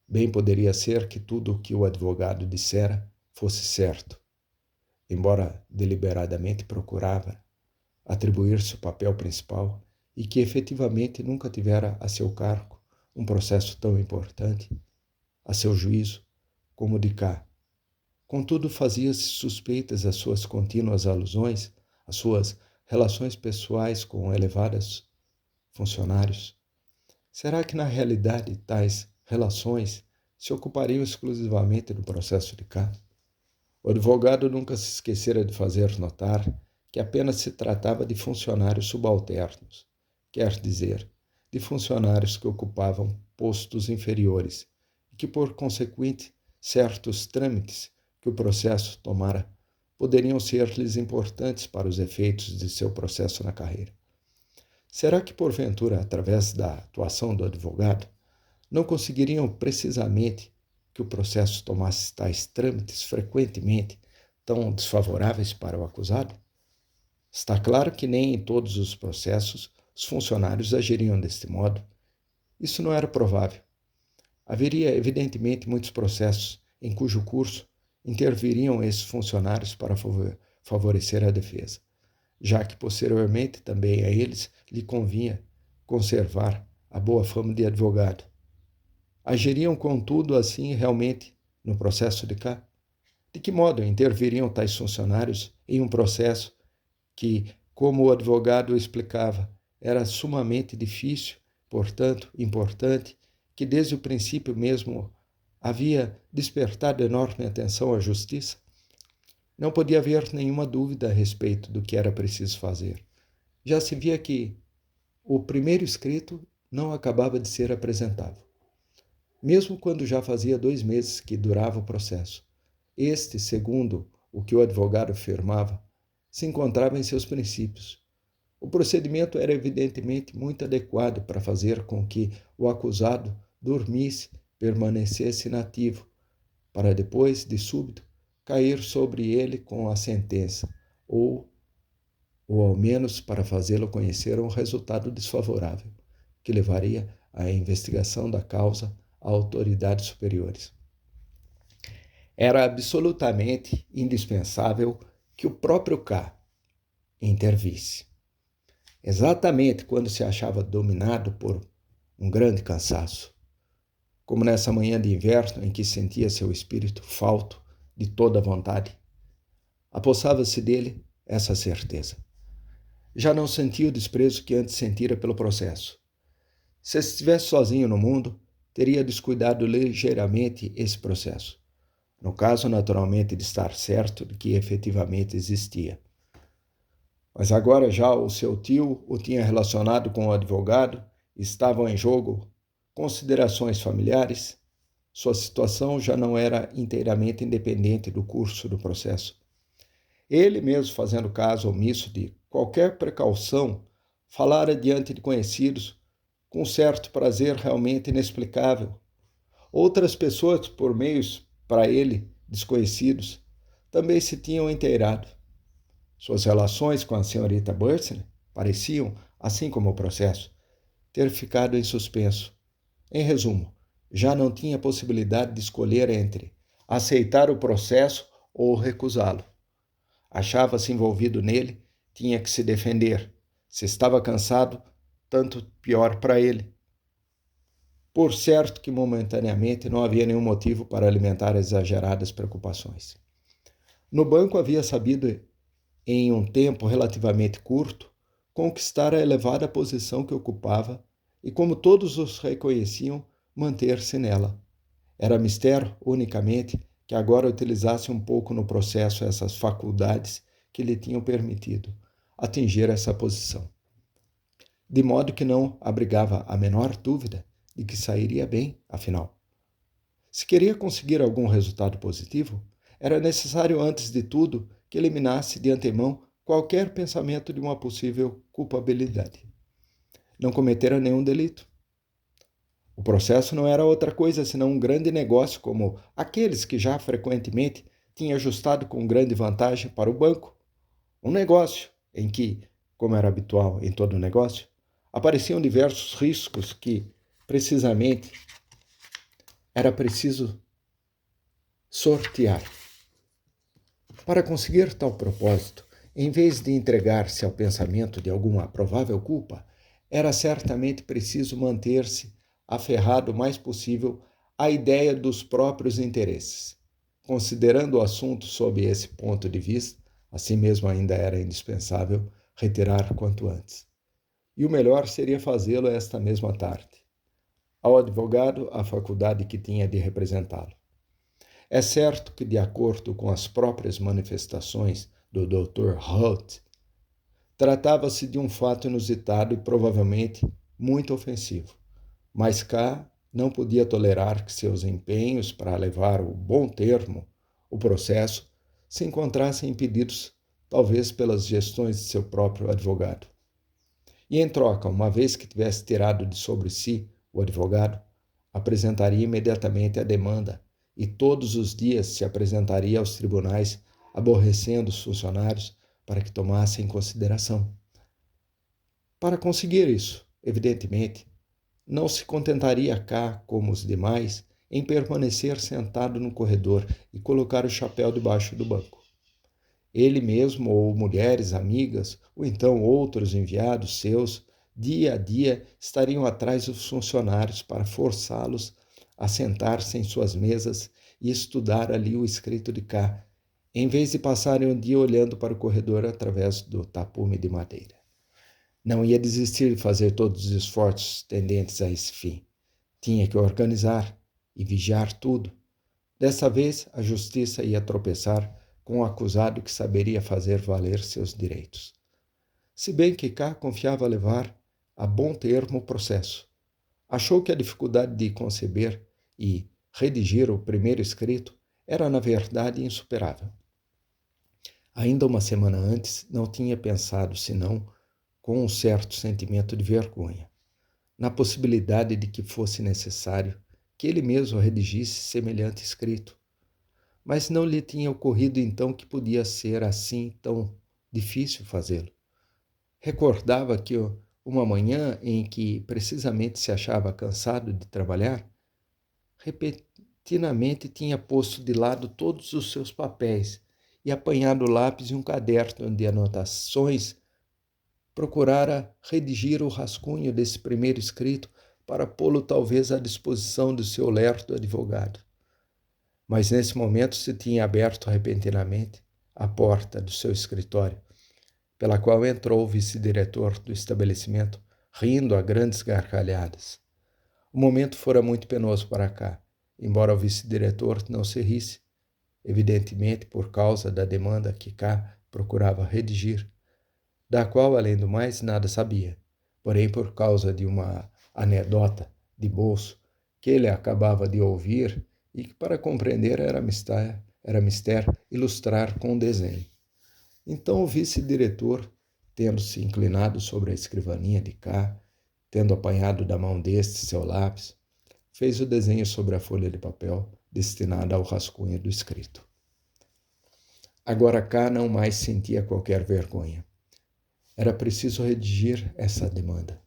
Bem poderia ser que tudo o que o advogado dissera fosse certo. embora deliberadamente procurava atribuir-se o papel principal e que efetivamente nunca tivera a seu cargo um processo tão importante, a seu juízo, como o de cá. Contudo, fazia-se suspeitas as suas contínuas alusões, as suas relações pessoais com elevados funcionários. Será que, na realidade, tais relações se ocupariam exclusivamente do processo de cá? O advogado nunca se esquecera de fazer notar que apenas se tratava de funcionários subalternos, quer dizer, de funcionários que ocupavam postos inferiores e que, por consequente, certos trâmites que o processo tomara poderiam ser-lhes importantes para os efeitos de seu processo na carreira. Será que, porventura, através da atuação do advogado, não conseguiriam precisamente que o processo tomasse tais trâmites frequentemente tão desfavoráveis para o acusado? Está claro que nem em todos os processos os funcionários agiriam deste modo. Isso não era provável. Haveria, evidentemente, muitos processos em cujo curso interviriam esses funcionários para favorecer a defesa, já que posteriormente também a eles lhe convinha conservar a boa fama de advogado. Agiriam, contudo, assim realmente no processo de cá? De que modo interviriam tais funcionários em um processo que, como o advogado explicava, era sumamente difícil, portanto, importante, que desde o princípio mesmo havia despertado enorme atenção à justiça? Não podia haver nenhuma dúvida a respeito do que era preciso fazer. Já se via que o primeiro escrito não acabava de ser apresentável, mesmo quando já fazia 2 meses que durava o processo. Este, segundo o que o advogado afirmava, se encontrava em seus princípios. O procedimento era evidentemente muito adequado para fazer com que o acusado dormisse, permanecesse inativo, para depois, de súbito, cair sobre ele com a sentença, ou ao menos para fazê-lo conhecer um resultado desfavorável, que levaria à investigação da causa a autoridades superiores. Era absolutamente indispensável que o próprio K intervisse. Exatamente quando se achava dominado por um grande cansaço, como nessa manhã de inverno em que sentia seu espírito falto de toda a vontade, apossava-se dele essa certeza. Já não sentia o desprezo que antes sentira pelo processo. Se estivesse sozinho no mundo, teria descuidado ligeiramente esse processo, no caso, naturalmente, de estar certo de que efetivamente existia. Mas agora já o seu tio o tinha relacionado com o advogado, estavam em jogo considerações familiares. Sua situação já não era inteiramente independente do curso do processo. Ele mesmo, fazendo caso omisso de qualquer precaução, falara diante de conhecidos com certo prazer realmente inexplicável. Outras pessoas, por meios para ele desconhecidos, também se tinham inteirado. Suas relações com a senhorita Burton pareciam, assim como o processo, ter ficado em suspenso. Em resumo, já não tinha possibilidade de escolher entre aceitar o processo ou recusá-lo. Achava-se envolvido nele, tinha que se defender. Se estava cansado, tanto pior para ele. Por certo que momentaneamente não havia nenhum motivo para alimentar exageradas preocupações. No banco havia sabido, em um tempo relativamente curto, conquistar a elevada posição que ocupava e, como todos os reconheciam, manter-se nela. Era mistério, unicamente, que agora utilizasse um pouco no processo essas faculdades que lhe tinham permitido atingir essa posição. De modo que não abrigava a menor dúvida de que sairia bem, afinal. Se queria conseguir algum resultado positivo, era necessário, antes de tudo, que eliminasse de antemão qualquer pensamento de uma possível culpabilidade. Não cometera nenhum delito. O processo não era outra coisa senão um grande negócio como aqueles que já frequentemente tinha ajustado com grande vantagem para o banco. Um negócio em que, como era habitual em todo negócio, apareciam diversos riscos que, precisamente, era preciso sortear. Para conseguir tal propósito, em vez de entregar-se ao pensamento de alguma provável culpa, era certamente preciso manter-se aferrado o mais possível à ideia dos próprios interesses. Considerando o assunto sob esse ponto de vista, assim mesmo ainda era indispensável retirar quanto antes. E o melhor seria fazê-lo esta mesma tarde. Ao advogado, a faculdade que tinha de representá-lo. É certo que, de acordo com as próprias manifestações do Dr. Holt, tratava-se de um fato inusitado e provavelmente muito ofensivo, mas K não podia tolerar que seus empenhos para levar ao bom termo o processo se encontrassem impedidos, talvez pelas gestões de seu próprio advogado. E em troca, uma vez que tivesse tirado de sobre si o advogado, apresentaria imediatamente a demanda e todos os dias se apresentaria aos tribunais, aborrecendo os funcionários para que tomassem em consideração. Para conseguir isso, evidentemente, não se contentaria cá, como os demais, em permanecer sentado no corredor e colocar o chapéu debaixo do banco. Ele mesmo, ou mulheres amigas, ou então outros enviados seus, dia a dia estariam atrás dos funcionários para forçá-los a sentar-se em suas mesas e estudar ali o escrito de cá, em vez de passarem o dia olhando para o corredor através do tapume de madeira. Não ia desistir de fazer todos os esforços tendentes a esse fim. Tinha que organizar e vigiar tudo. Dessa vez, a justiça ia tropeçar com o acusado que saberia fazer valer seus direitos. Se bem que K confiava levar a bom termo o processo. Achou que a dificuldade de conceber e redigir o primeiro escrito era, na verdade, insuperável. Ainda uma semana antes, não tinha pensado, senão com um certo sentimento de vergonha, na possibilidade de que fosse necessário que ele mesmo redigisse semelhante escrito. Mas não lhe tinha ocorrido então que podia ser assim tão difícil fazê-lo. Recordava que uma manhã em que precisamente se achava cansado de trabalhar, repentinamente tinha posto de lado todos os seus papéis e apanhado o lápis e um caderno de anotações, procurara redigir o rascunho desse primeiro escrito para pô-lo talvez à disposição do seu lerdo advogado. Mas nesse momento se tinha aberto repentinamente a porta do seu escritório, pela qual entrou o vice-diretor do estabelecimento, rindo a grandes gargalhadas. O momento fora muito penoso para cá, embora o vice-diretor não se risse, evidentemente por causa da demanda que cá procurava redigir, da qual, além do mais, nada sabia, porém por causa de uma anedota de bolso que ele acabava de ouvir e que, para compreender, era mister ilustrar com desenho. Então o vice-diretor, tendo-se inclinado sobre a escrivaninha de cá, tendo apanhado da mão deste seu lápis, fez o desenho sobre a folha de papel destinada ao rascunho do escrito. Agora cá não mais sentia qualquer vergonha. Era preciso redigir essa demanda.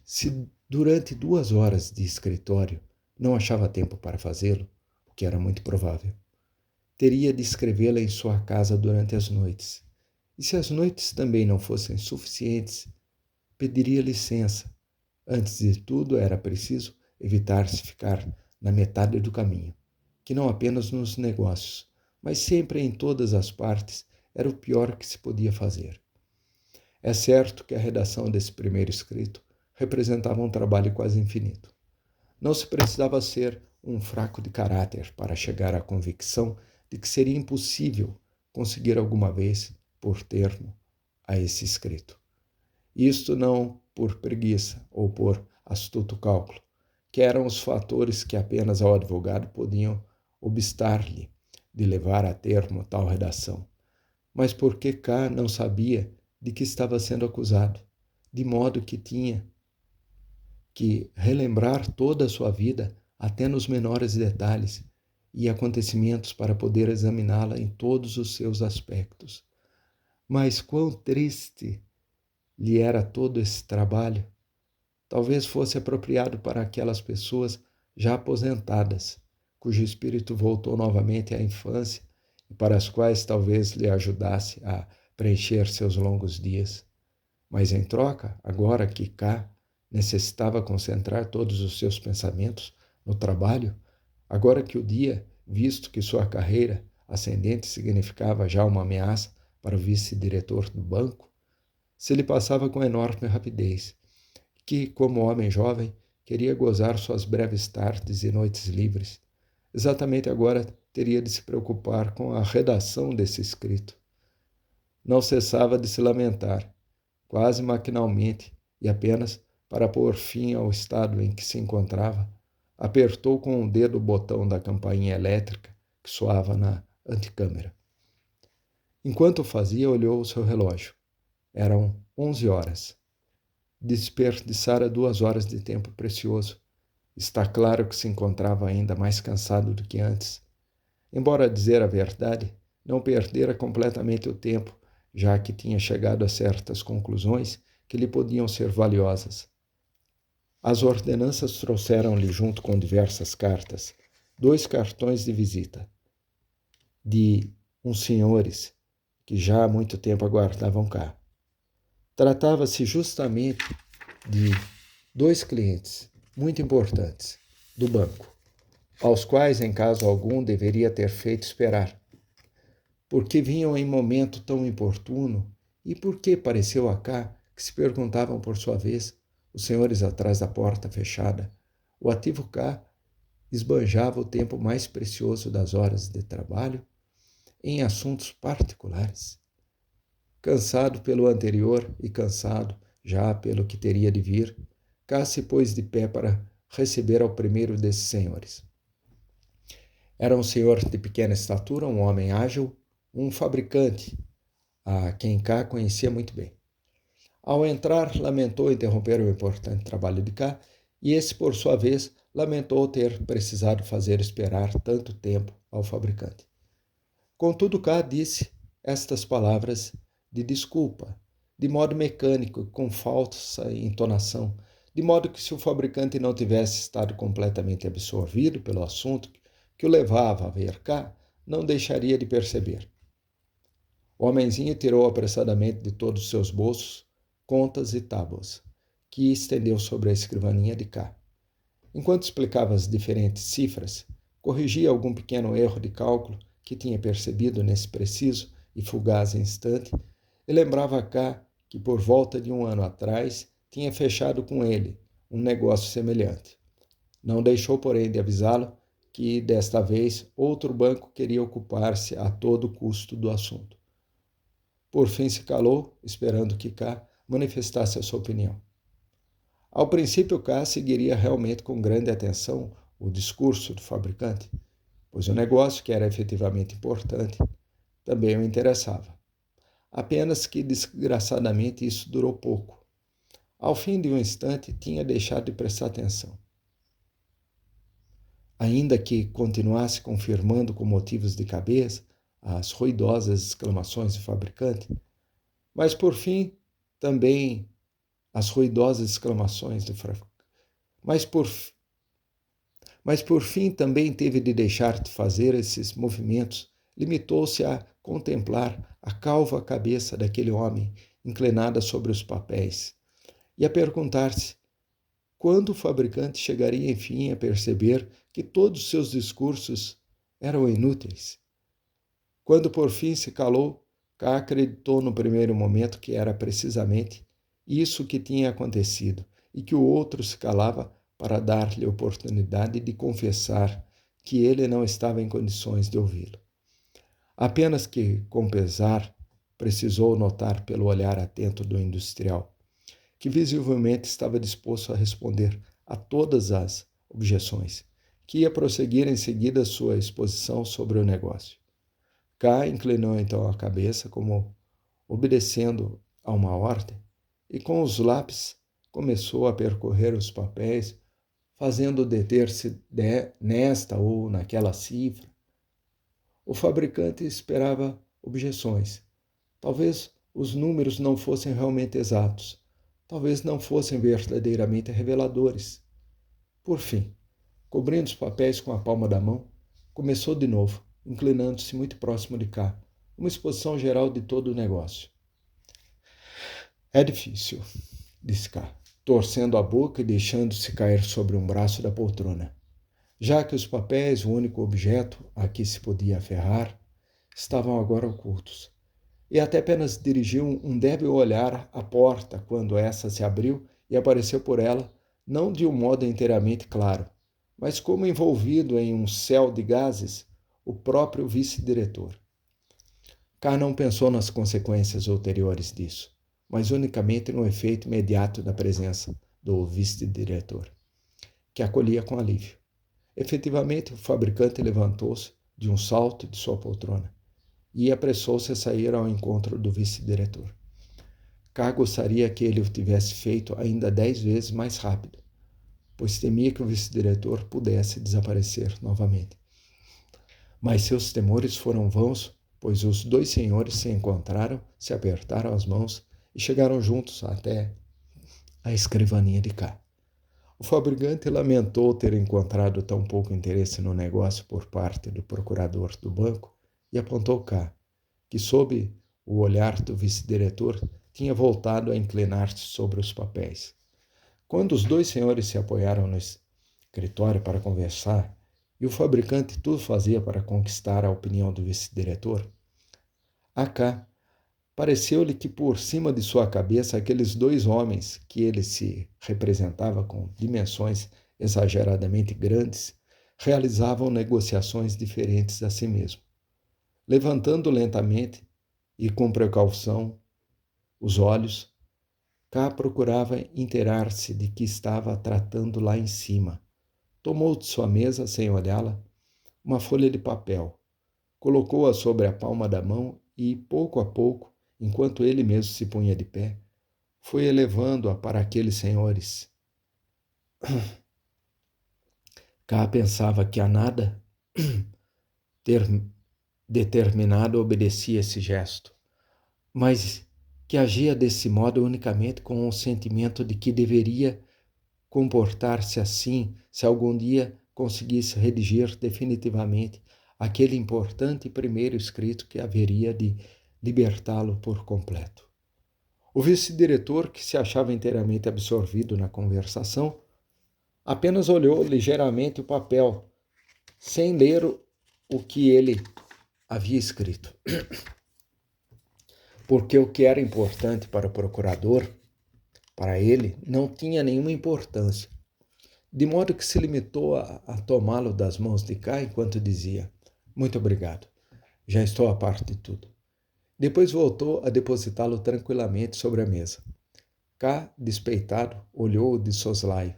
Se durante 2 horas de escritório não achava tempo para fazê-lo, o que era muito provável, teria de escrevê-la em sua casa durante as noites. E se as noites também não fossem suficientes, pediria licença. Antes de tudo, era preciso evitar-se ficar na metade do caminho, que não apenas nos negócios, mas sempre em todas as partes, era o pior que se podia fazer. É certo que a redação desse primeiro escrito representava um trabalho quase infinito. Não se precisava ser um fraco de caráter para chegar à convicção de que seria impossível conseguir alguma vez por termo a esse escrito. Isto não por preguiça ou por astuto cálculo, que eram os fatores que apenas ao advogado podiam obstar-lhe de levar a termo tal redação, mas porque K não sabia de que estava sendo acusado, de modo que tinha que relembrar toda a sua vida, até nos menores detalhes e acontecimentos, para poder examiná-la em todos os seus aspectos. Mas quão triste lhe era todo esse trabalho! Talvez fosse apropriado para aquelas pessoas já aposentadas, cujo espírito voltou novamente à infância e para as quais talvez lhe ajudasse a preencher seus longos dias. Mas em troca, agora que K necessitava concentrar todos os seus pensamentos no trabalho, agora que o dia, visto que sua carreira ascendente significava já uma ameaça para o vice-diretor do banco, se lhe passava com enorme rapidez, que, como homem jovem, queria gozar suas breves tardes e noites livres. Exatamente agora teria de se preocupar com a redação desse escrito. Não cessava de se lamentar, quase maquinalmente, e apenas para pôr fim ao estado em que se encontrava, apertou com o dedo o botão da campainha elétrica que soava na antecâmara. Enquanto fazia, olhou o seu relógio. Eram 11 horas. Desperdiçara 2 horas de tempo precioso. Está claro que se encontrava ainda mais cansado do que antes. Embora, a dizer a verdade, não perdera completamente o tempo, já que tinha chegado a certas conclusões que lhe podiam ser valiosas. As ordenanças trouxeram-lhe, junto com diversas cartas, 2 cartões de visita de uns senhores que já há muito tempo aguardavam cá. Tratava-se justamente de 2 clientes muito importantes do banco, aos quais, em caso algum, deveria ter feito esperar, porque vinham em momento tão importuno e porque pareceu a cá que se perguntavam por sua vez, os senhores atrás da porta fechada. O ativo K esbanjava o tempo mais precioso das horas de trabalho em assuntos particulares. Cansado pelo anterior e cansado já pelo que teria de vir, K se pôs de pé para receber ao primeiro desses senhores. Era um senhor de pequena estatura, um homem ágil, um fabricante, a quem K conhecia muito bem. Ao entrar, lamentou interromper o importante trabalho de K, e esse, por sua vez, lamentou ter precisado fazer esperar tanto tempo ao fabricante. Contudo, K disse estas palavras de desculpa, de modo mecânico e com falsa entonação, de modo que, se o fabricante não tivesse estado completamente absorvido pelo assunto que o levava a ver K, não deixaria de perceber. O homenzinho tirou apressadamente de todos os seus bolsos contas e tábuas, que estendeu sobre a escrivaninha de K. Enquanto explicava as diferentes cifras, corrigia algum pequeno erro de cálculo que tinha percebido nesse preciso e fugaz instante, e lembrava a K que, por volta de 1 ano atrás, tinha fechado com ele um negócio semelhante. Não deixou, porém, de avisá-lo que, desta vez, outro banco queria ocupar-se a todo custo do assunto. Por fim se calou, esperando que K manifestasse a sua opinião. Ao princípio, K seguiria realmente com grande atenção o discurso do fabricante, pois o negócio, que era efetivamente importante, também o interessava. Apenas que, desgraçadamente, isso durou pouco. Ao fim de um instante, tinha deixado de prestar atenção. Ainda que continuasse confirmando com motivos de cabeça as ruidosas exclamações do fabricante, mas por fim também as ruidosas exclamações do fabricante. Mas por fim também teve de deixar de fazer esses movimentos, limitou-se a contemplar a calva cabeça daquele homem inclinada sobre os papéis e a perguntar-se quando o fabricante chegaria enfim a perceber que todos seus discursos eram inúteis. Quando por fim se calou, K acreditou no primeiro momento que era precisamente isso que tinha acontecido e que o outro se calava para dar-lhe oportunidade de confessar que ele não estava em condições de ouvi-lo. Apenas que, com pesar, precisou notar pelo olhar atento do industrial, que visivelmente estava disposto a responder a todas as objeções, que ia prosseguir em seguida sua exposição sobre o negócio. K inclinou então a cabeça, como obedecendo a uma ordem, e com os lápis começou a percorrer os papéis, fazendo deter-se nesta ou naquela cifra. O fabricante esperava objeções. Talvez os números não fossem realmente exatos. Talvez não fossem verdadeiramente reveladores. Por fim, cobrindo os papéis com a palma da mão, começou de novo, inclinando-se muito próximo de K. Uma exposição geral de todo o negócio. É difícil, disse K, torcendo a boca e deixando-se cair sobre um braço da poltrona. Já que os papéis, o único objeto a que se podia aferrar, estavam agora ocultos. E até apenas dirigiu um débil olhar à porta quando essa se abriu e apareceu por ela, não de um modo inteiramente claro, mas como envolvido em um céu de gases, o próprio vice-diretor. K não pensou nas consequências ulteriores disso, mas unicamente no efeito imediato da presença do vice-diretor, que acolhia com alívio. Efetivamente, o fabricante levantou-se de um salto de sua poltrona e apressou-se a sair ao encontro do vice-diretor. K gostaria que ele o tivesse feito ainda 10 vezes mais rápido, pois temia que o vice-diretor pudesse desaparecer novamente. Mas seus temores foram vãos, pois os dois senhores se encontraram, se apertaram as mãos e chegaram juntos até a escrivaninha de K. O fabricante lamentou ter encontrado tão pouco interesse no negócio por parte do procurador do banco e apontou K, que sob o olhar do vice-diretor tinha voltado a inclinar-se sobre os papéis. Quando os dois senhores se apoiaram no escritório para conversar, e o fabricante tudo fazia para conquistar a opinião do vice-diretor, a K pareceu-lhe que por cima de sua cabeça aqueles dois homens que ele se representava com dimensões exageradamente grandes realizavam negociações diferentes a si mesmo. Levantando lentamente e com precaução os olhos, K procurava inteirar-se de que estava tratando lá em cima. Tomou de sua mesa, sem olhá-la, uma folha de papel, colocou-a sobre a palma da mão e, pouco a pouco, enquanto ele mesmo se punha de pé, foi elevando-a para aqueles senhores. K pensava que a nada determinado obedecia esse gesto, mas que agia desse modo unicamente com o sentimento de que deveria comportar-se assim se algum dia conseguisse redigir definitivamente aquele importante primeiro escrito que haveria de libertá-lo por completo. O vice-diretor, que se achava inteiramente absorvido na conversação, apenas olhou ligeiramente o papel, sem ler o que ele havia escrito. Porque o que era importante para o procurador, para ele, não tinha nenhuma importância, de modo que se limitou a tomá-lo das mãos de K enquanto dizia: "Muito obrigado, já estou a parte de tudo." Depois voltou a depositá-lo tranquilamente sobre a mesa. K, despeitado, olhou-o de soslaio.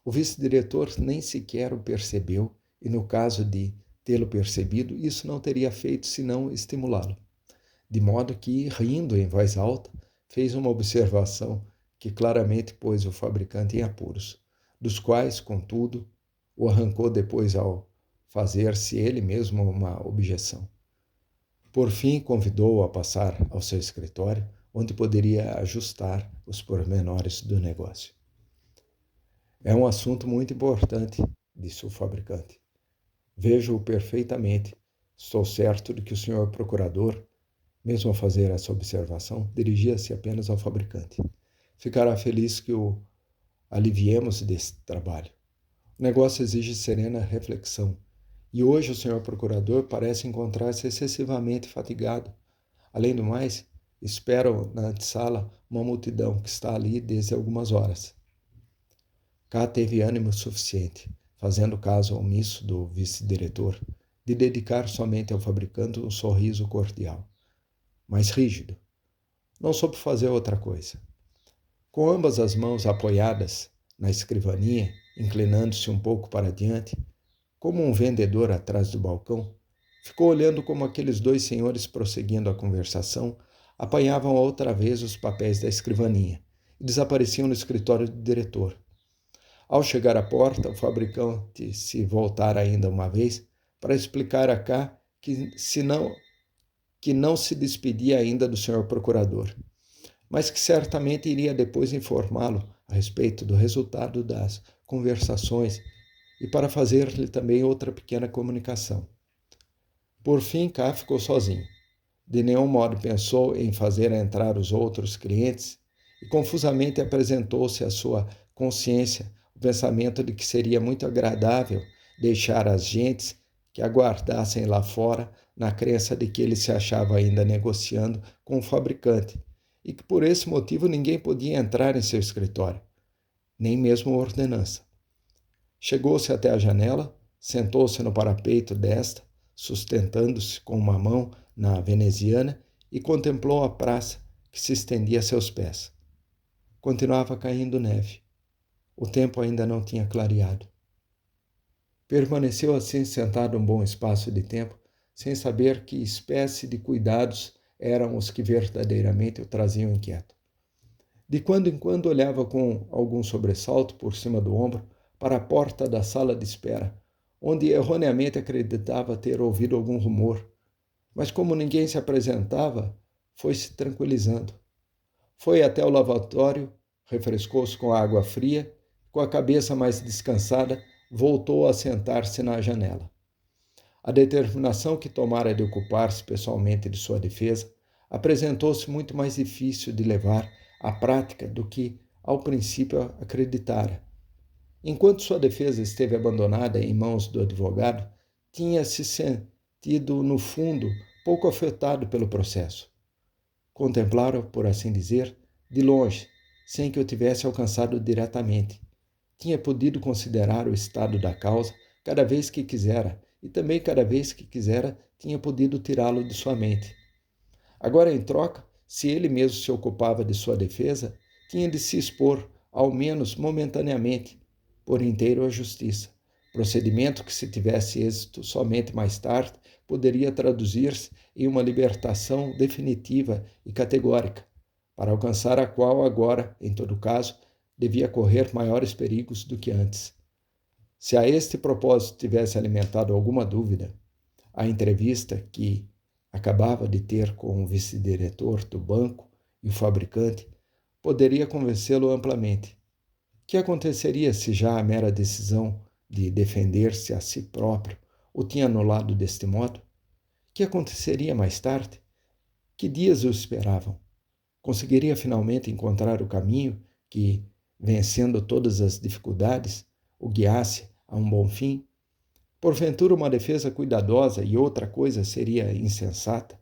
O vice-diretor nem sequer o percebeu e, no caso de tê-lo percebido, isso não teria feito senão estimulá-lo. De modo que, rindo em voz alta, fez uma observação que claramente pôs o fabricante em apuros, dos quais, contudo, o arrancou depois ao fazer-se ele mesmo uma objeção. Por fim, convidou-o a passar ao seu escritório, onde poderia ajustar os pormenores do negócio. "É um assunto muito importante", disse o fabricante. "Vejo-o perfeitamente. Estou certo de que o senhor procurador, mesmo a fazer essa observação, dirigia-se apenas ao fabricante. Ficará feliz que o aliviemos desse trabalho. O negócio exige serena reflexão. E hoje o senhor procurador parece encontrar-se excessivamente fatigado. Além do mais, espero na antessala uma multidão que está ali desde algumas horas." K teve ânimo suficiente, fazendo caso omisso do vice-diretor, de dedicar somente ao fabricante um sorriso cordial, mas rígido. Não soube fazer outra coisa. Com ambas as mãos apoiadas na escrivaninha, inclinando-se um pouco para diante, como um vendedor atrás do balcão, ficou olhando como aqueles dois senhores, prosseguindo a conversação, apanhavam outra vez os papéis da escrivaninha e desapareciam no escritório do diretor. Ao chegar à porta, o fabricante se voltara ainda uma vez para explicar a K que não se despedia ainda do senhor procurador, mas que certamente iria depois informá-lo a respeito do resultado das conversações e para fazer-lhe também outra pequena comunicação. Por fim, K ficou sozinho. De nenhum modo pensou em fazer entrar os outros clientes e confusamente apresentou-se à sua consciência o pensamento de que seria muito agradável deixar as gentes que aguardassem lá fora na crença de que ele se achava ainda negociando com o fabricante e que por esse motivo ninguém podia entrar em seu escritório, nem mesmo a ordenança. Chegou-se até a janela, sentou-se no parapeito desta, sustentando-se com uma mão na veneziana e contemplou a praça que se estendia a seus pés. Continuava caindo neve. O tempo ainda não tinha clareado. Permaneceu assim sentado um bom espaço de tempo, sem saber que espécie de cuidados eram os que verdadeiramente o traziam inquieto. De quando em quando olhava com algum sobressalto por cima do ombro para a porta da sala de espera, onde erroneamente acreditava ter ouvido algum rumor. Mas como ninguém se apresentava, foi-se tranquilizando. Foi até o lavatório, refrescou-se com água fria, com a cabeça mais descansada, voltou a sentar-se na janela. A determinação que tomara de ocupar-se pessoalmente de sua defesa apresentou-se muito mais difícil de levar à prática do que, ao princípio, acreditara. Enquanto sua defesa esteve abandonada em mãos do advogado, tinha-se sentido, no fundo, pouco afetado pelo processo. Contemplara-o, por assim dizer, de longe, sem que o tivesse alcançado diretamente. Tinha podido considerar o estado da causa cada vez que quisera, e também cada vez que quisera tinha podido tirá-lo de sua mente. Agora, em troca, se ele mesmo se ocupava de sua defesa, tinha de se expor, ao menos momentaneamente, por inteiro à justiça. Procedimento que, se tivesse êxito somente mais tarde, poderia traduzir-se em uma libertação definitiva e categórica, para alcançar a qual agora, em todo caso, devia correr maiores perigos do que antes. Se a este propósito tivesse alimentado alguma dúvida, a entrevista que acabava de ter com o vice-diretor do banco e o fabricante poderia convencê-lo amplamente. Que aconteceria se já a mera decisão de defender-se a si próprio o tinha anulado deste modo? Que aconteceria mais tarde? Que dias o esperavam? Conseguiria finalmente encontrar o caminho que, vencendo todas as dificuldades, o guiasse a um bom fim? Porventura uma defesa cuidadosa e outra coisa seria insensata?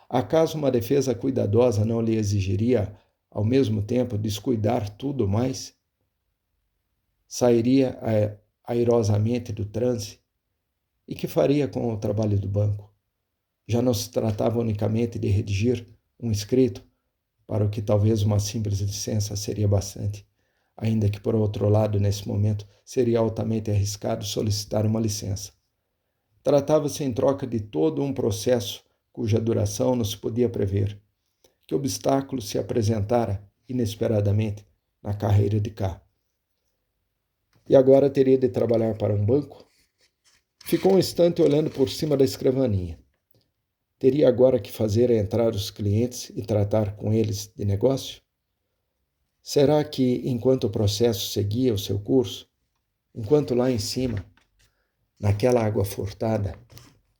Acaso uma defesa cuidadosa não lhe exigiria, ao mesmo tempo, descuidar tudo mais? Sairia airosamente do transe? E que faria com o trabalho do banco? Já não se tratava unicamente de redigir um escrito, para o que talvez uma simples licença seria bastante, ainda que, por outro lado, nesse momento, seria altamente arriscado solicitar uma licença. Tratava-se em troca de todo um processo cuja duração não se podia prever. Que obstáculo se apresentara inesperadamente na carreira de K? E agora teria de trabalhar para um banco? Ficou um instante olhando por cima da escrivaninha. Teria agora que fazer entrar os clientes e tratar com eles de negócio? Será que, enquanto o processo seguia o seu curso, enquanto lá em cima, naquela água furtada,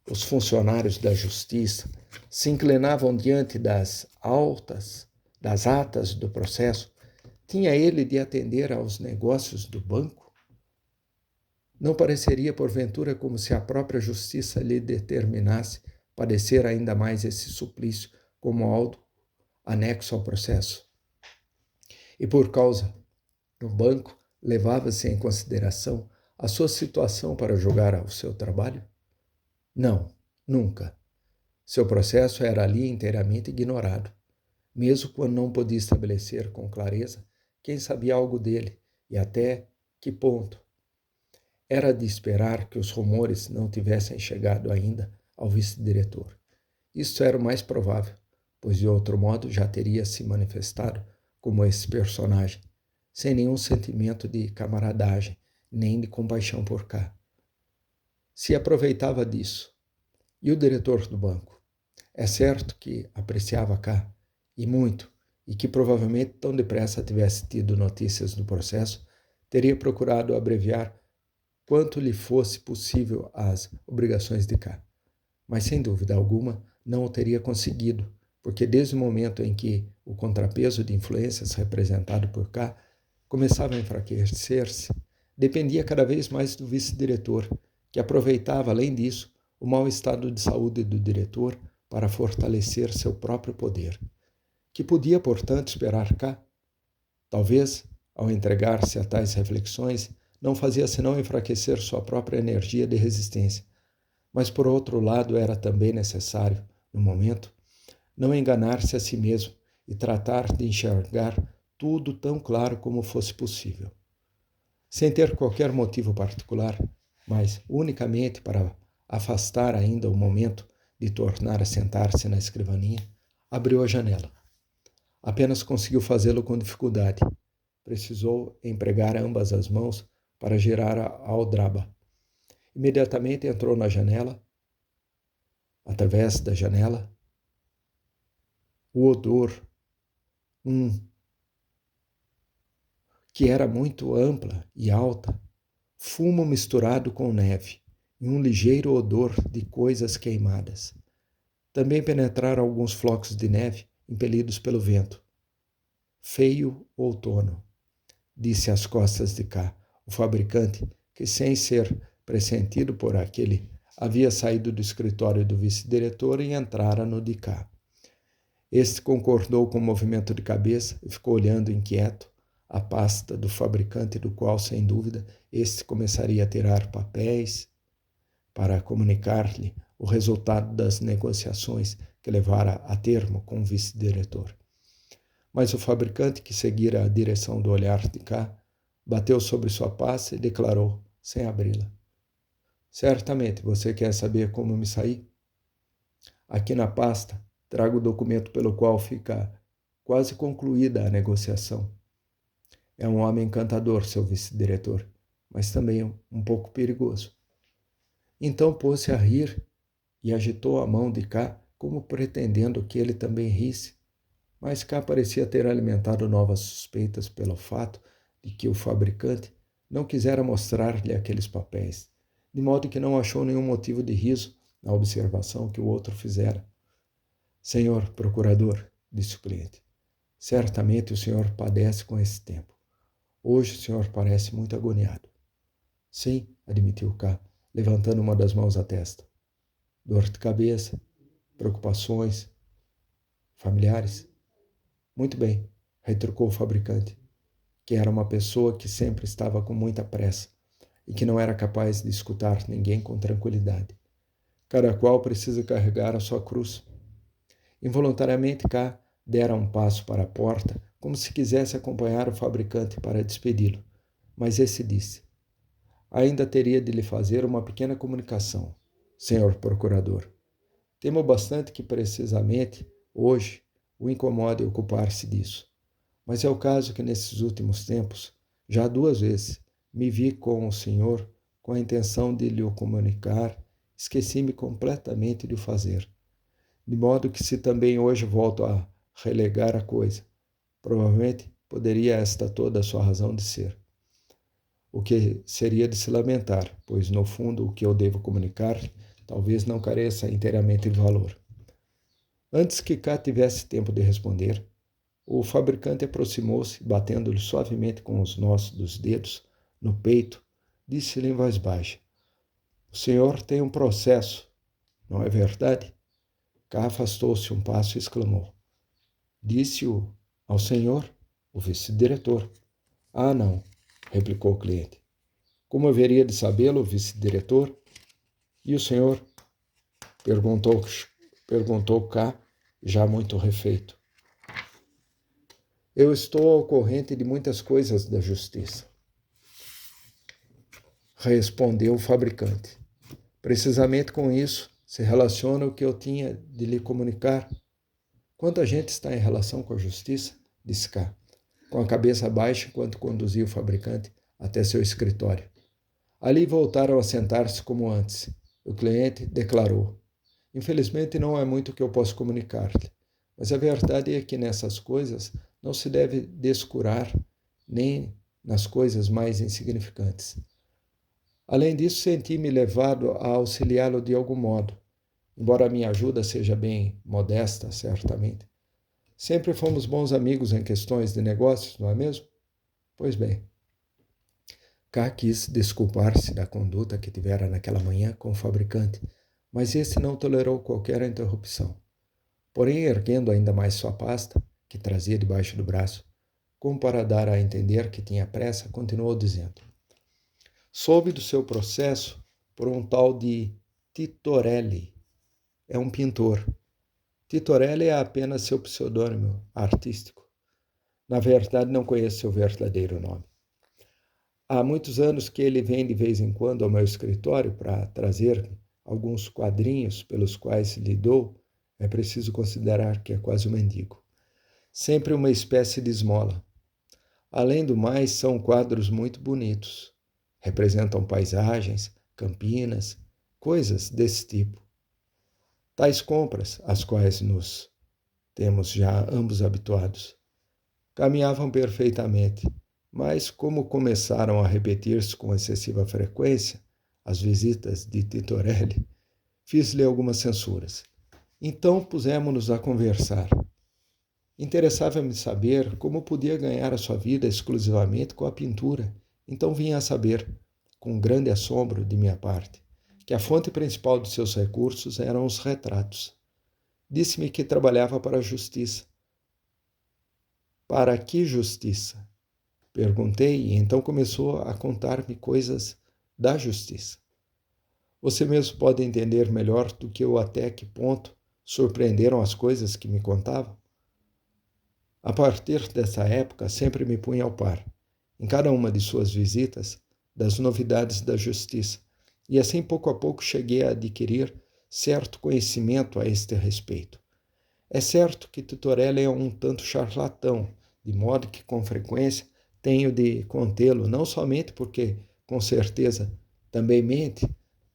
os funcionários da justiça se inclinavam diante das atas do processo, tinha ele de atender aos negócios do banco? Não pareceria, porventura, como se a própria justiça lhe determinasse padecer ainda mais esse suplício como algo anexo ao processo? E por causa do banco, levava-se em consideração a sua situação para julgar o seu trabalho? Não, nunca. Seu processo era ali inteiramente ignorado, mesmo quando não podia estabelecer com clareza quem sabia algo dele e até que ponto. Era de esperar que os rumores não tivessem chegado ainda ao vice-diretor. Isso era o mais provável, pois de outro modo já teria se manifestado como esse personagem, sem nenhum sentimento de camaradagem, nem de compaixão por K. Se aproveitava disso. E o diretor do banco? É certo que apreciava K, e muito, e que provavelmente tão depressa tivesse tido notícias do processo, teria procurado abreviar quanto lhe fosse possível as obrigações de K. mas sem dúvida alguma não o teria conseguido, porque desde o momento em que o contrapeso de influências representado por K começava a enfraquecer-se, dependia cada vez mais do vice-diretor, que aproveitava, além disso, o mau estado de saúde do diretor para fortalecer seu próprio poder. Que podia, portanto, esperar K? Talvez, ao entregar-se a tais reflexões, não fazia senão enfraquecer sua própria energia de resistência. Mas, por outro lado, era também necessário, no momento, não enganar-se a si mesmo e tratar de enxergar tudo tão claro como fosse possível. Sem ter qualquer motivo particular, mas unicamente para afastar ainda o momento de tornar a sentar-se na escrivaninha, abriu a janela. Apenas conseguiu fazê-lo com dificuldade. Precisou empregar ambas as mãos para girar a aldraba. Imediatamente entrou na janela. Através da janela, o odor, que era muito ampla e alta, fumo misturado com neve e um ligeiro odor de coisas queimadas. Também penetraram alguns flocos de neve impelidos pelo vento. Feio outono, disse às costas de K, o fabricante, que sem ser pressentido por aquele, havia saído do escritório do vice-diretor e entrara no de K. Este concordou com o movimento de cabeça e ficou olhando inquieto a pasta do fabricante, do qual, sem dúvida, este começaria a tirar papéis para comunicar-lhe o resultado das negociações que levara a termo com o vice-diretor. Mas o fabricante, que seguira a direção do olhar de K, bateu sobre sua pasta e declarou, sem abri-la: Certamente você quer saber como me saí? Aqui na pasta trago o documento pelo qual fica quase concluída a negociação. É um homem encantador, seu vice-diretor, mas também um pouco perigoso. Então pôs-se a rir e agitou a mão de K como pretendendo que ele também risse, mas K parecia ter alimentado novas suspeitas pelo fato de que o fabricante não quisera mostrar-lhe aqueles papéis, de modo que não achou nenhum motivo de riso na observação que o outro fizera. Senhor procurador, disse o cliente, certamente o senhor padece com esse tempo. Hoje o senhor parece muito agoniado. Sim, admitiu K, levantando uma das mãos à testa. Dor de cabeça, preocupações, familiares? Muito bem, retrucou o fabricante, que era uma pessoa que sempre estava com muita pressa e que não era capaz de escutar ninguém com tranquilidade. Cada qual precisa carregar a sua cruz. Involuntariamente, K dera um passo para a porta, como se quisesse acompanhar o fabricante para despedi-lo. Mas esse disse: Ainda teria de lhe fazer uma pequena comunicação, senhor procurador. Temo bastante que, precisamente, hoje, o incomode ocupar-se disso. Mas é o caso que, nesses últimos tempos, já 2 vezes, me vi com o senhor com a intenção de lhe o comunicar, esqueci-me completamente de o fazer. De modo que, se também hoje volto a relegar a coisa, provavelmente poderia esta toda a sua razão de ser. O que seria de se lamentar, pois, no fundo, o que eu devo comunicar talvez não careça inteiramente de valor. Antes que K tivesse tempo de responder, o fabricante aproximou-se, batendo-lhe suavemente com os nós dos dedos no peito, disse-lhe em voz baixa: O senhor tem um processo, não é verdade? K afastou-se um passo e exclamou: Disse-o ao senhor, o vice-diretor. Ah, não, replicou o cliente. Como haveria de sabê-lo, vice-diretor? E o senhor? Perguntou K, já muito refeito. Eu estou ao corrente de muitas coisas da justiça, respondeu o fabricante. Precisamente com isso se relaciona o que eu tinha de lhe comunicar. Quanta gente está em relação com a justiça? Disse K, com a cabeça baixa enquanto conduzia o fabricante até seu escritório. Ali voltaram a sentar-se como antes. O cliente declarou: Infelizmente não é muito que eu posso comunicar-lhe, mas a verdade é que nessas coisas não se deve descurar, nem nas coisas mais insignificantes. Além disso, senti-me levado a auxiliá-lo de algum modo, embora a minha ajuda seja bem modesta, certamente. Sempre fomos bons amigos em questões de negócios, não é mesmo? Pois bem, K quis desculpar-se da conduta que tivera naquela manhã com o fabricante, mas esse não tolerou qualquer interrupção. Porém, erguendo ainda mais sua pasta, que trazia debaixo do braço, como para dar a entender que tinha pressa, continuou dizendo: soube do seu processo por um tal de Titorelli. É um pintor. Titorelli é apenas seu pseudônimo artístico. Na verdade, não conheço seu verdadeiro nome. Há muitos anos que ele vem de vez em quando ao meu escritório para trazer alguns quadrinhos pelos quais lhe dou, é preciso considerar que é quase um mendigo. Sempre uma espécie de esmola. Além do mais, são quadros muito bonitos. Representam paisagens, campinas, coisas desse tipo. Tais compras, às quais nos temos já ambos habituados, caminhavam perfeitamente, mas como começaram a repetir-se com excessiva frequência as visitas de Titorelli, fiz-lhe algumas censuras. Então pusemos-nos a conversar. Interessava-me saber como podia ganhar a sua vida exclusivamente com a pintura. Então vinha a saber, com grande assombro de minha parte, que a fonte principal de seus recursos eram os retratos. Disse-me que trabalhava para a justiça. Para que justiça? Perguntei e então começou a contar-me coisas da justiça. Você mesmo pode entender melhor do que eu até que ponto surpreenderam as coisas que me contavam? A partir dessa época, sempre me punha ao par, em cada uma de suas visitas, das novidades da justiça, e assim pouco a pouco cheguei a adquirir certo conhecimento a este respeito. É certo que Titorelli é um tanto charlatão, de modo que com frequência tenho de contê-lo, não somente porque, com certeza, também mente,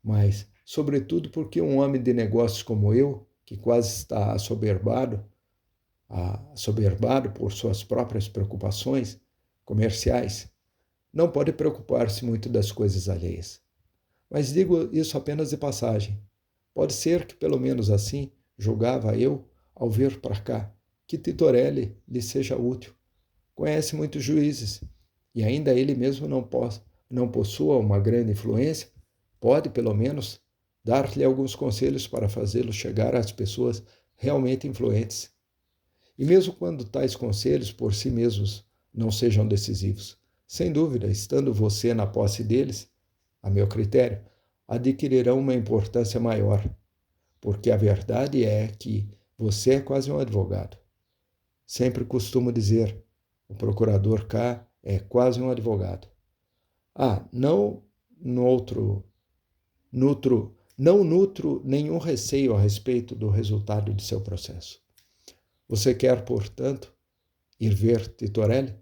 mas, sobretudo, porque um homem de negócios como eu, que quase está assoberbado por suas próprias preocupações comerciais, não pode preocupar-se muito das coisas alheias. Mas digo isso apenas de passagem. Pode ser que, pelo menos assim, julgava eu, ao vir para cá, que Titorelli lhe seja útil. Conhece muitos juízes, e ainda ele mesmo não possua uma grande influência, pode, pelo menos, dar-lhe alguns conselhos para fazê-lo chegar às pessoas realmente influentes. E mesmo quando tais conselhos por si mesmos não sejam decisivos, sem dúvida, estando você na posse deles, a meu critério, adquirirão uma importância maior, porque a verdade é que você é quase um advogado. Sempre costumo dizer, o procurador K é quase um advogado. Não nutro nenhum receio a respeito do resultado de seu processo. Você quer, portanto, ir ver Titorelli?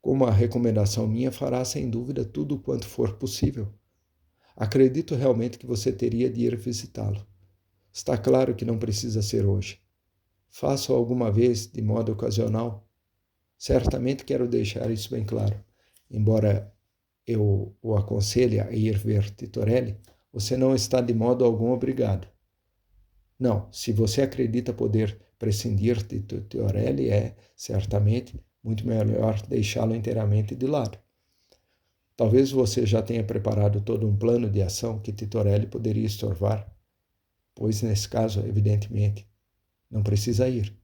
Como a recomendação minha fará, sem dúvida, tudo quanto for possível. Acredito realmente que você teria de ir visitá-lo. Está claro que não precisa ser hoje. Faça-o alguma vez, de modo ocasional. Certamente quero deixar isso bem claro. Embora eu o aconselhe a ir ver Titorelli, você não está de modo algum obrigado. Não, se você acredita poder prescindir de Titorelli, é, certamente, muito melhor deixá-lo inteiramente de lado. Talvez você já tenha preparado todo um plano de ação que Titorelli poderia estorvar, pois, nesse caso, evidentemente, não precisa ir.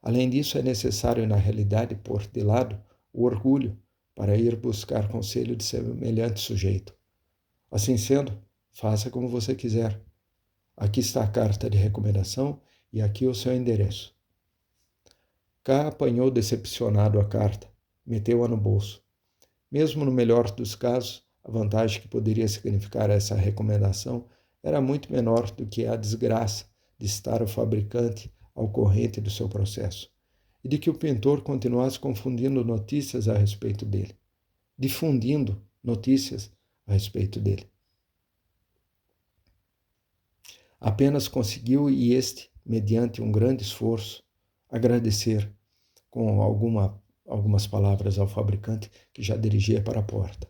Além disso, é necessário, na realidade, pôr de lado o orgulho para ir buscar conselho de semelhante sujeito. Assim sendo, faça como você quiser. Aqui está a carta de recomendação e aqui o seu endereço. K apanhou decepcionado a carta, meteu-a no bolso. Mesmo no melhor dos casos, a vantagem que poderia significar essa recomendação era muito menor do que a desgraça de estar o fabricante ao corrente do seu processo, e de que o pintor continuasse confundindo notícias a respeito dele, difundindo notícias a respeito dele. Apenas conseguiu, e este, mediante um grande esforço, agradecer com algumas palavras ao fabricante que já dirigia para a porta.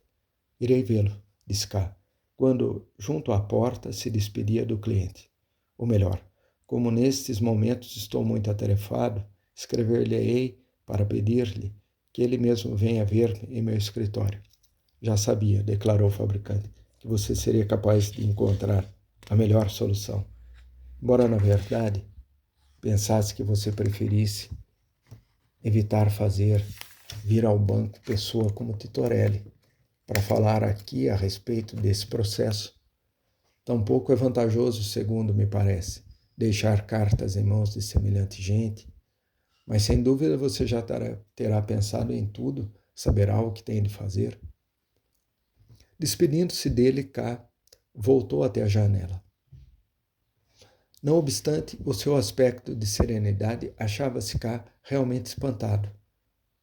Irei vê-lo, disse K, quando, junto à porta, se despedia do cliente. Ou melhor, como nestes momentos estou muito atarefado, escrever-lhe-ei para pedir-lhe que ele mesmo venha ver-me em meu escritório. Já sabia, declarou o fabricante, que você seria capaz de encontrar a melhor solução. Embora, na verdade, pensasse que você preferisse evitar vir ao banco pessoa como Titorelli para falar aqui a respeito desse processo. Tampouco é vantajoso, segundo me parece, deixar cartas em mãos de semelhante gente, mas sem dúvida você já terá pensado em tudo, saberá o que tem de fazer. Despedindo-se dele, K voltou até a janela. Não obstante o seu aspecto de serenidade, achava-se K realmente espantado.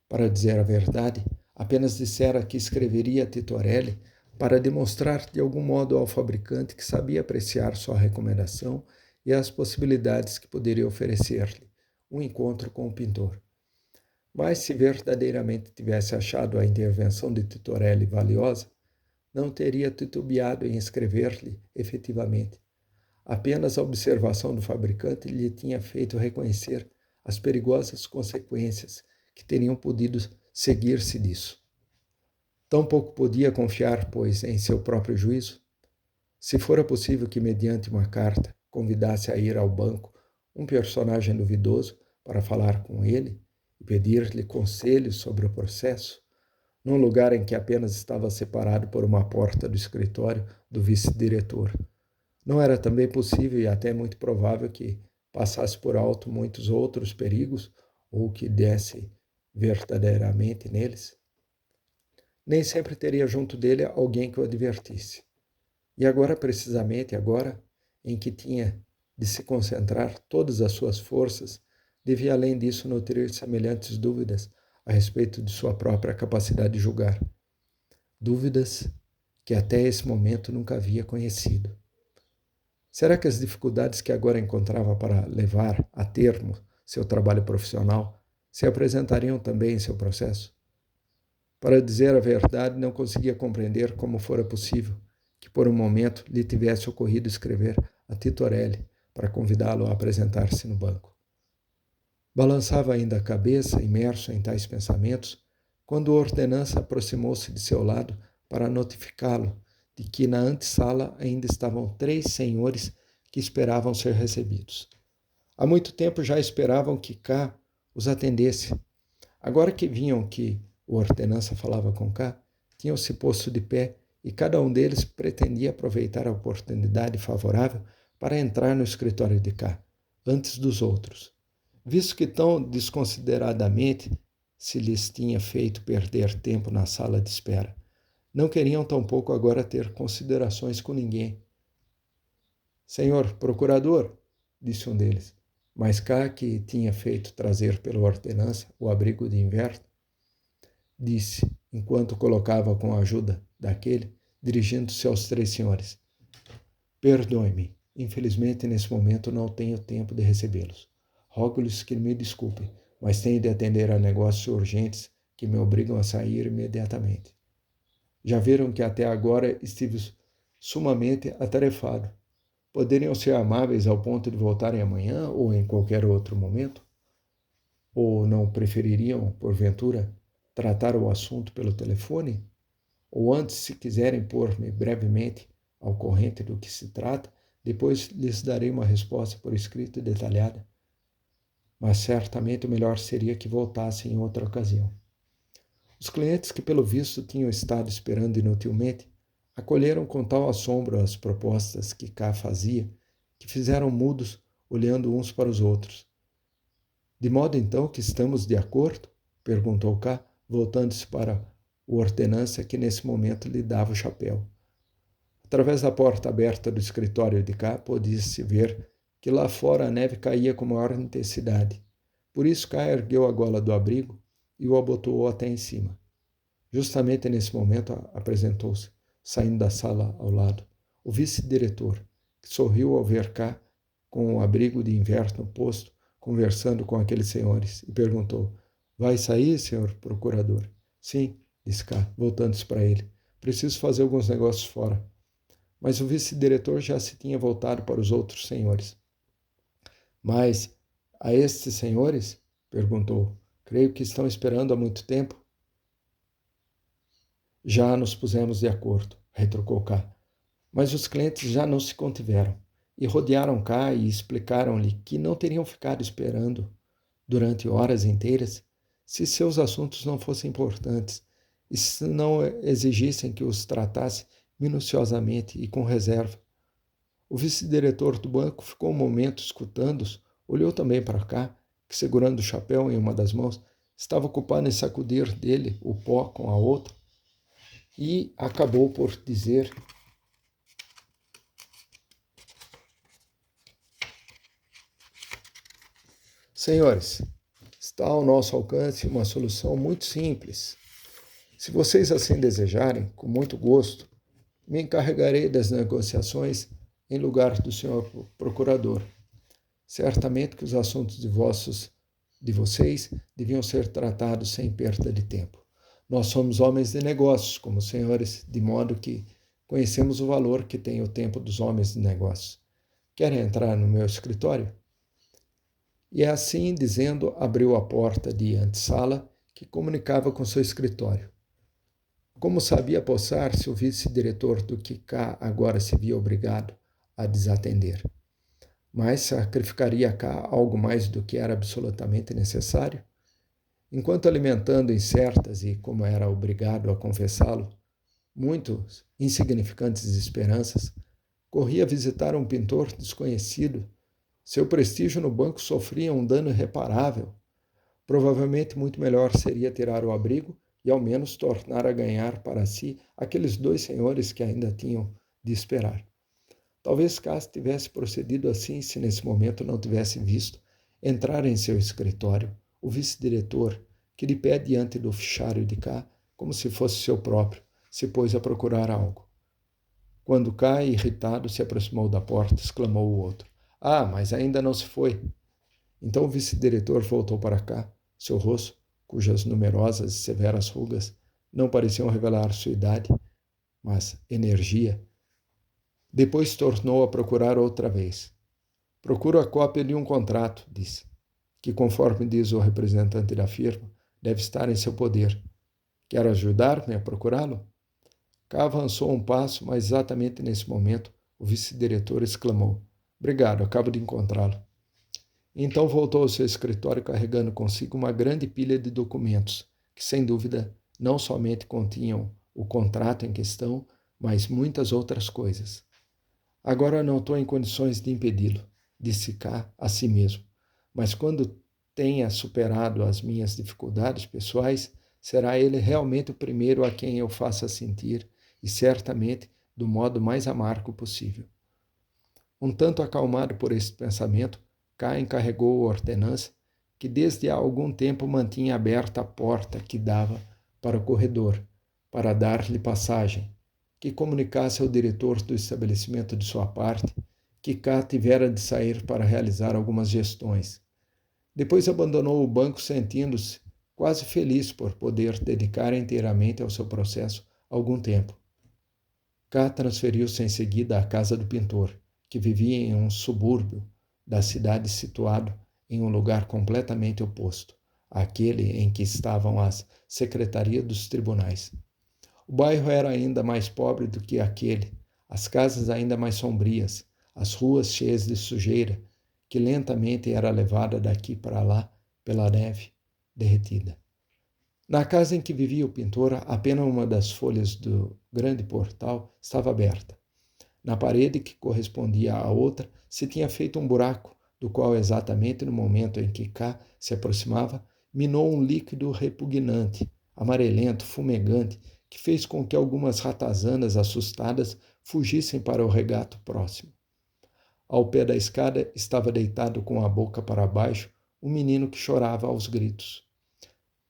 Para dizer a verdade, apenas dissera que escreveria a Titorelli para demonstrar de algum modo ao fabricante que sabia apreciar sua recomendação e as possibilidades que poderia oferecer-lhe um encontro com o pintor. Mas se verdadeiramente tivesse achado a intervenção de Titorelli valiosa, não teria titubeado em escrever-lhe efetivamente. Apenas a observação do fabricante lhe tinha feito reconhecer as perigosas consequências que teriam podido seguir-se disso. Tão pouco podia confiar, pois, em seu próprio juízo. Se fora possível que, mediante uma carta, convidasse a ir ao banco um personagem duvidoso para falar com ele e pedir-lhe conselhos sobre o processo, num lugar em que apenas estava separado por uma porta do escritório do vice-diretor, não era também possível e até muito provável que passasse por alto muitos outros perigos ou que desse verdadeiramente neles? Nem sempre teria junto dele alguém que o advertisse. E agora, precisamente agora, em que tinha de se concentrar todas as suas forças, devia além disso nutrir semelhantes dúvidas a respeito de sua própria capacidade de julgar. Dúvidas que até esse momento nunca havia conhecido. Será que as dificuldades que agora encontrava para levar a termo seu trabalho profissional se apresentariam também em seu processo? Para dizer a verdade, não conseguia compreender como fora possível que por um momento lhe tivesse ocorrido escrever a Titorelli para convidá-lo a apresentar-se no banco. Balançava ainda a cabeça, imerso em tais pensamentos, quando a ordenança aproximou-se de seu lado para notificá-lo de que na antessala ainda estavam 3 senhores que esperavam ser recebidos. Há muito tempo já esperavam que K os atendesse. Agora que viam que o ordenança falava com K, tinham-se posto de pé e cada um deles pretendia aproveitar a oportunidade favorável para entrar no escritório de K, antes dos outros, visto que tão desconsideradamente se lhes tinha feito perder tempo na sala de espera. Não queriam tampouco agora ter considerações com ninguém. Senhor procurador, disse um deles, mas K, que tinha feito trazer pela ordenança o abrigo de inverno, disse, enquanto colocava com a ajuda daquele, dirigindo-se aos 3 senhores. Perdoe-me, infelizmente nesse momento não tenho tempo de recebê-los. Rogo-lhes que me desculpem, mas tenho de atender a negócios urgentes que me obrigam a sair imediatamente. Já viram que até agora estive sumamente atarefado. Poderiam ser amáveis ao ponto de voltarem amanhã ou em qualquer outro momento? Ou não prefeririam, porventura, tratar o assunto pelo telefone? Ou antes, se quiserem pôr-me brevemente ao corrente do que se trata, depois lhes darei uma resposta por escrito e detalhada. Mas certamente o melhor seria que voltassem em outra ocasião. Os clientes que, pelo visto, tinham estado esperando inutilmente, acolheram com tal assombro as propostas que K fazia, que fizeram mudos, olhando uns para os outros. De modo, então, que estamos de acordo? Perguntou K, voltando-se para o ordenança que nesse momento lhe dava o chapéu. Através da porta aberta do escritório de K, podia-se ver que lá fora a neve caía com maior intensidade. Por isso K ergueu a gola do abrigo e o abotoou até em cima. Justamente nesse momento apresentou-se, saindo da sala ao lado, o vice-diretor, que sorriu ao ver K com o abrigo de inverno posto, conversando com aqueles senhores, e perguntou: vai sair, senhor procurador? Sim, disse K, voltando-se para ele. Preciso fazer alguns negócios fora. mas o vice-diretor já se tinha voltado para os outros senhores. Mas a estes senhores? Perguntou. Creio que estão esperando há muito tempo. Já nos pusemos de acordo, retrucou K. Mas os clientes já não se contiveram e rodearam K e explicaram-lhe que não teriam ficado esperando durante horas inteiras se seus assuntos não fossem importantes e se não exigissem que os tratasse minuciosamente e com reserva. O vice-diretor do banco ficou um momento escutando-os, olhou também para K, que segurando o chapéu em uma das mãos, estava ocupado em sacudir dele o pó com a outra, e acabou por dizer: Senhores, está ao nosso alcance uma solução muito simples. Se vocês assim desejarem, com muito gosto, me encarregarei das negociações em lugar do senhor procurador. Certamente que os assuntos de vocês deviam ser tratados sem perda de tempo. Nós somos homens de negócios, como os senhores, de modo que conhecemos o valor que tem o tempo dos homens de negócios. Querem entrar no meu escritório? E assim, dizendo, abriu a porta de antessala que comunicava com seu escritório. Como sabia apossar-se, o vice-diretor do QK agora se via obrigado a desatender. Mas sacrificaria cá algo mais do que era absolutamente necessário? Enquanto alimentando incertas e, como era obrigado a confessá-lo, muito insignificantes esperanças, corria a visitar um pintor desconhecido. Seu prestígio no banco sofria um dano irreparável. Provavelmente muito melhor seria tirar o abrigo e ao menos tornar a ganhar para si aqueles 2 senhores que ainda tinham de esperar. Talvez Cass tivesse procedido assim se nesse momento não tivesse visto entrar em seu escritório o vice-diretor, que de pé diante do fichário de K, como se fosse seu próprio, se pôs a procurar algo. Quando K, irritado, se aproximou da porta, exclamou o outro: Ah, mas ainda não se foi. Então o vice-diretor voltou para K, seu rosto, cujas numerosas e severas rugas não pareciam revelar sua idade, mas energia. Depois tornou a procurar outra vez. Procuro a cópia de um contrato, disse, que, conforme diz o representante da firma, deve estar em seu poder. Quer ajudar-me a procurá-lo? K avançou um passo, mas exatamente nesse momento o vice-diretor exclamou: Obrigado, acabo de encontrá-lo. Então voltou ao seu escritório carregando consigo uma grande pilha de documentos, que sem dúvida não somente continham o contrato em questão, mas muitas outras coisas. Agora não estou em condições de impedi-lo, disse K a si mesmo, mas quando tenha superado as minhas dificuldades pessoais, será ele realmente o primeiro a quem eu faça sentir, e certamente do modo mais amargo possível. Um tanto acalmado por este pensamento, K encarregou o ordenança, que desde há algum tempo mantinha aberta a porta que dava para o corredor, para dar-lhe passagem, que comunicasse ao diretor do estabelecimento de sua parte que K tivera de sair para realizar algumas gestões. Depois abandonou o banco sentindo-se quase feliz por poder dedicar inteiramente ao seu processo algum tempo. K transferiu-se em seguida à casa do pintor, que vivia em um subúrbio da cidade situado em um lugar completamente oposto àquele em que estavam as secretarias dos tribunais. O bairro era ainda mais pobre do que aquele, as casas ainda mais sombrias, as ruas cheias de sujeira, que lentamente era levada daqui para lá pela neve derretida. Na casa em que vivia o pintor, apenas uma das folhas do grande portal estava aberta. Na parede que correspondia à outra se tinha feito um buraco, do qual exatamente no momento em que K se aproximava, minou um líquido repugnante, amarelento, fumegante, que fez com que algumas ratazanas assustadas fugissem para o regato próximo. Ao pé da escada estava deitado com a boca para baixo um menino que chorava aos gritos.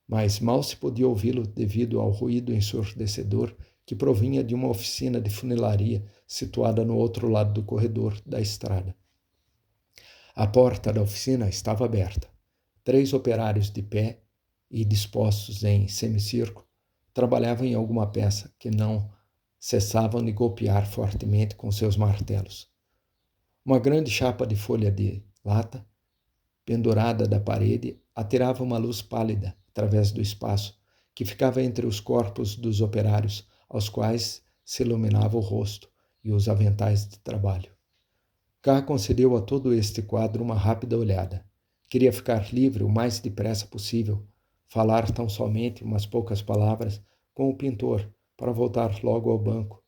Mas mal se podia ouvi-lo devido ao ruído ensurdecedor que provinha de uma oficina de funilaria situada no outro lado do corredor da estrada. A porta da oficina estava aberta. 3 operários de pé e dispostos em semicírculo trabalhavam em alguma peça que não cessavam de golpear fortemente com seus martelos. Uma grande chapa de folha de lata, pendurada da parede, atirava uma luz pálida através do espaço que ficava entre os corpos dos operários, aos quais se iluminava o rosto e os aventais de trabalho. K concedeu a todo este quadro uma rápida olhada. Queria ficar livre o mais depressa possível, falar tão somente umas poucas palavras com o pintor para voltar logo ao banco.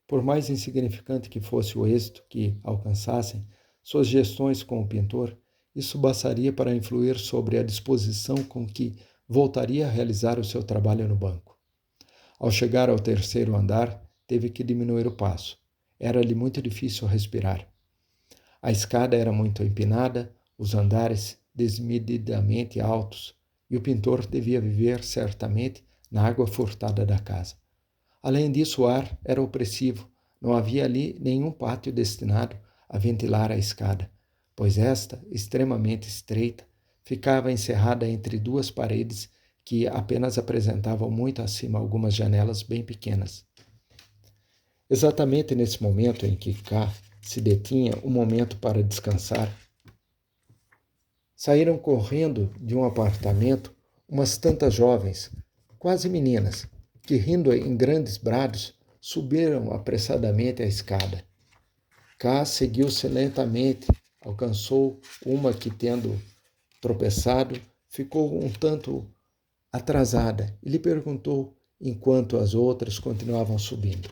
Por mais insignificante que fosse o êxito que alcançassem suas gestões com o pintor, isso bastaria para influir sobre a disposição com que voltaria a realizar o seu trabalho no banco. Ao chegar ao terceiro andar, teve que diminuir o passo. Era-lhe muito difícil respirar. A escada era muito empinada, os andares desmedidamente altos, e o pintor devia viver certamente na água furtada da casa. Além disso, o ar era opressivo. Não havia ali nenhum pátio destinado a ventilar a escada, pois esta, extremamente estreita, ficava encerrada entre duas paredes que apenas apresentavam muito acima algumas janelas bem pequenas. Exatamente nesse momento em que K se detinha um momento para descansar, saíram correndo de um apartamento umas tantas jovens, quase meninas, que, rindo em grandes brados, subiram apressadamente a escada. K seguiu-se lentamente, alcançou uma que, tendo tropeçado, ficou um tanto atrasada e lhe perguntou, enquanto as outras continuavam subindo: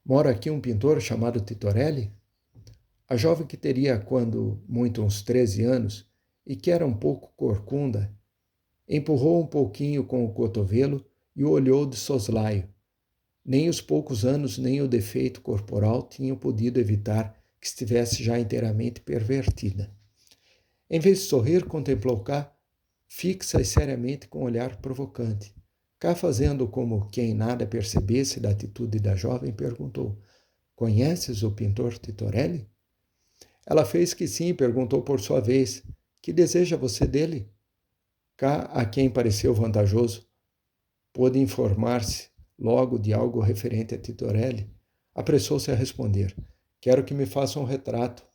"Mora aqui um pintor chamado Titorelli?" A jovem, que teria quando muito uns 13 anos e que era um pouco corcunda, empurrou um pouquinho com o cotovelo e o olhou de soslaio. Nem os poucos anos nem o defeito corporal tinham podido evitar que estivesse já inteiramente pervertida. Em vez de sorrir, contemplou K, fixa e seriamente, com um olhar provocante. K, fazendo como quem nada percebesse da atitude da jovem, perguntou: "Conheces o pintor Titorelli?" Ela fez que sim e perguntou por sua vez: "Que deseja você dele?" K, a quem pareceu vantajoso, pôde informar-se logo de algo referente a Titorelli, apressou-se a responder: "Quero que me faça um retrato."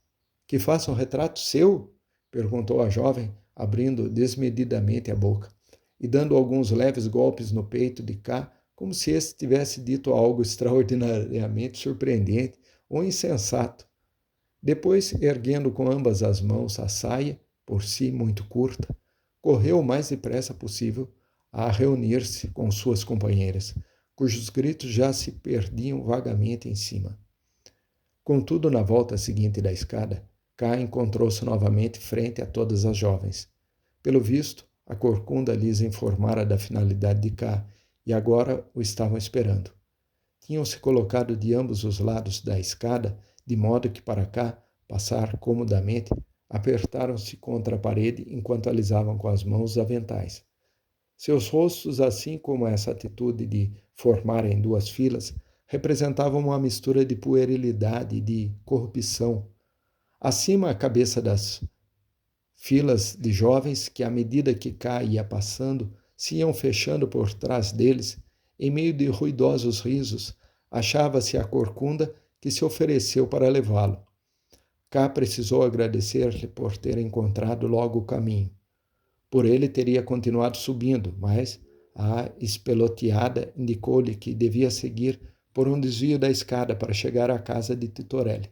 "Que faça um retrato seu?" perguntou a jovem, abrindo desmedidamente a boca e dando alguns leves golpes no peito de K, como se este tivesse dito algo extraordinariamente surpreendente ou insensato. Depois, erguendo com ambas as mãos a saia, por si muito curta, correu o mais depressa possível a reunir-se com suas companheiras, cujos gritos já se perdiam vagamente em cima. Contudo, na volta seguinte da escada, K encontrou-se novamente frente a todas as jovens. Pelo visto, a corcunda lhes informara da finalidade de K e agora o estavam esperando. Tinham-se colocado de ambos os lados da escada, de modo que, para K passar comodamente, apertaram-se contra a parede enquanto alisavam com as mãos os aventais. Seus rostos, assim como essa atitude de formarem duas filas, representavam uma mistura de puerilidade e de corrupção. Acima, a cabeça das filas de jovens que, à medida que K ia passando, se iam fechando por trás deles, em meio de ruidosos risos, achava-se a corcunda, que se ofereceu para levá-lo. K precisou agradecer-lhe por ter encontrado logo o caminho. Por ele teria continuado subindo, mas a espeloteada indicou-lhe que devia seguir por um desvio da escada para chegar à casa de Titorelli.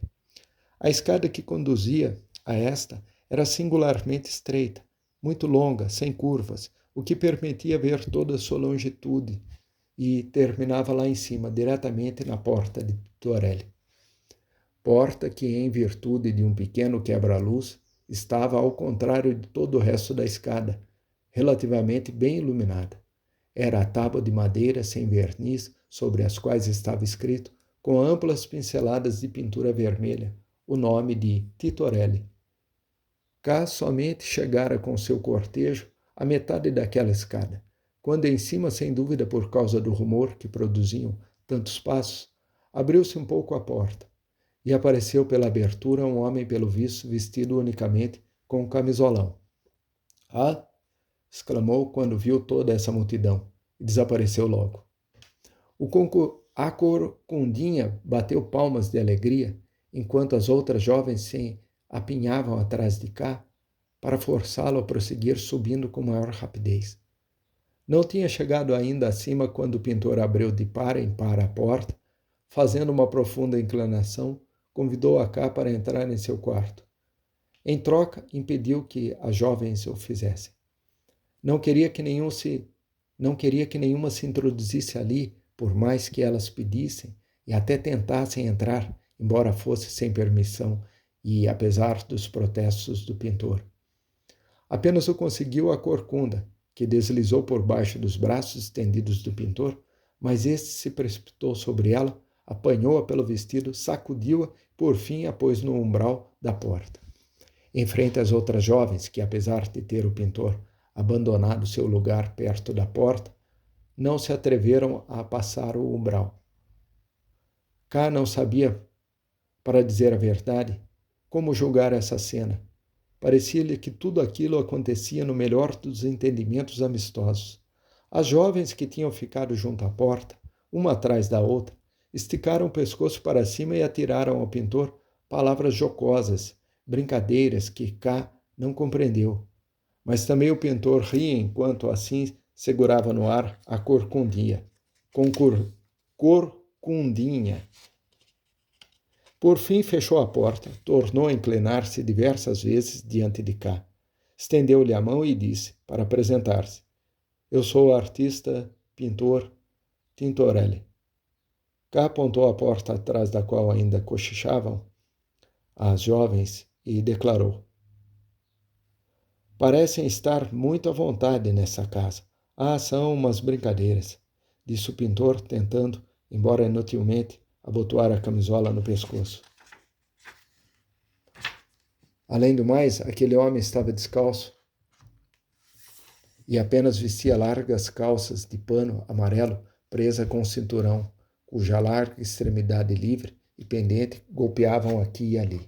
A escada que conduzia a esta era singularmente estreita, muito longa, sem curvas, o que permitia ver toda a sua longitude, e terminava lá em cima, diretamente na porta de Titorelli. Porta que, em virtude de um pequeno quebra-luz, estava ao contrário de todo o resto da escada, relativamente bem iluminada. Era a tábua de madeira sem verniz, sobre as quais estava escrito, com amplas pinceladas de pintura vermelha, o nome de Titorelli. K somente chegara com seu cortejo à metade daquela escada, quando em cima, sem dúvida por causa do rumor que produziam tantos passos, abriu-se um pouco a porta, e apareceu pela abertura um homem, pelo visto, vestido unicamente com um camisolão. "Ah!" exclamou quando viu toda essa multidão, e desapareceu logo. A corcundinha bateu palmas de alegria, enquanto as outras jovens se apinhavam atrás de Ká para forçá-lo a prosseguir subindo com maior rapidez. Não tinha chegado ainda acima quando o pintor abriu de par em par a porta, fazendo uma profunda inclinação, convidou a Ká para entrar em seu quarto. Em troca, impediu que as jovens o fizessem. Não queria que nenhuma se introduzisse ali, por mais que elas pedissem e até tentassem entrar, embora fosse sem permissão e apesar dos protestos do pintor. Apenas o conseguiu a corcunda, que deslizou por baixo dos braços estendidos do pintor, mas este se precipitou sobre ela, apanhou-a pelo vestido, sacudiu-a e, por fim, a pôs no umbral da porta. Em frente às outras jovens, que, apesar de ter o pintor abandonado seu lugar perto da porta, não se atreveram a passar o umbral. Ká não sabia, para dizer a verdade, como julgar essa cena. Parecia-lhe que tudo aquilo acontecia no melhor dos entendimentos amistosos. As jovens que tinham ficado junto à porta, uma atrás da outra, esticaram o pescoço para cima e atiraram ao pintor palavras jocosas, brincadeiras que Ká não compreendeu. Mas também o pintor ria enquanto assim segurava no ar a corcundinha. Corcundinha. Por fim fechou a porta, tornou a inclinar-se diversas vezes diante de Ká. Estendeu-lhe a mão e disse, para apresentar-se: "Eu sou o artista, pintor Tintorelli." Ká apontou a porta atrás da qual ainda cochichavam as jovens e declarou: "Parecem estar muito à vontade nessa casa. Ah, são umas brincadeiras", disse o pintor, tentando, embora inutilmente, abotoar a camisola no pescoço. Além do mais, aquele homem estava descalço e apenas vestia largas calças de pano amarelo presa com um cinturão, cuja larga extremidade livre e pendente golpeavam aqui e ali.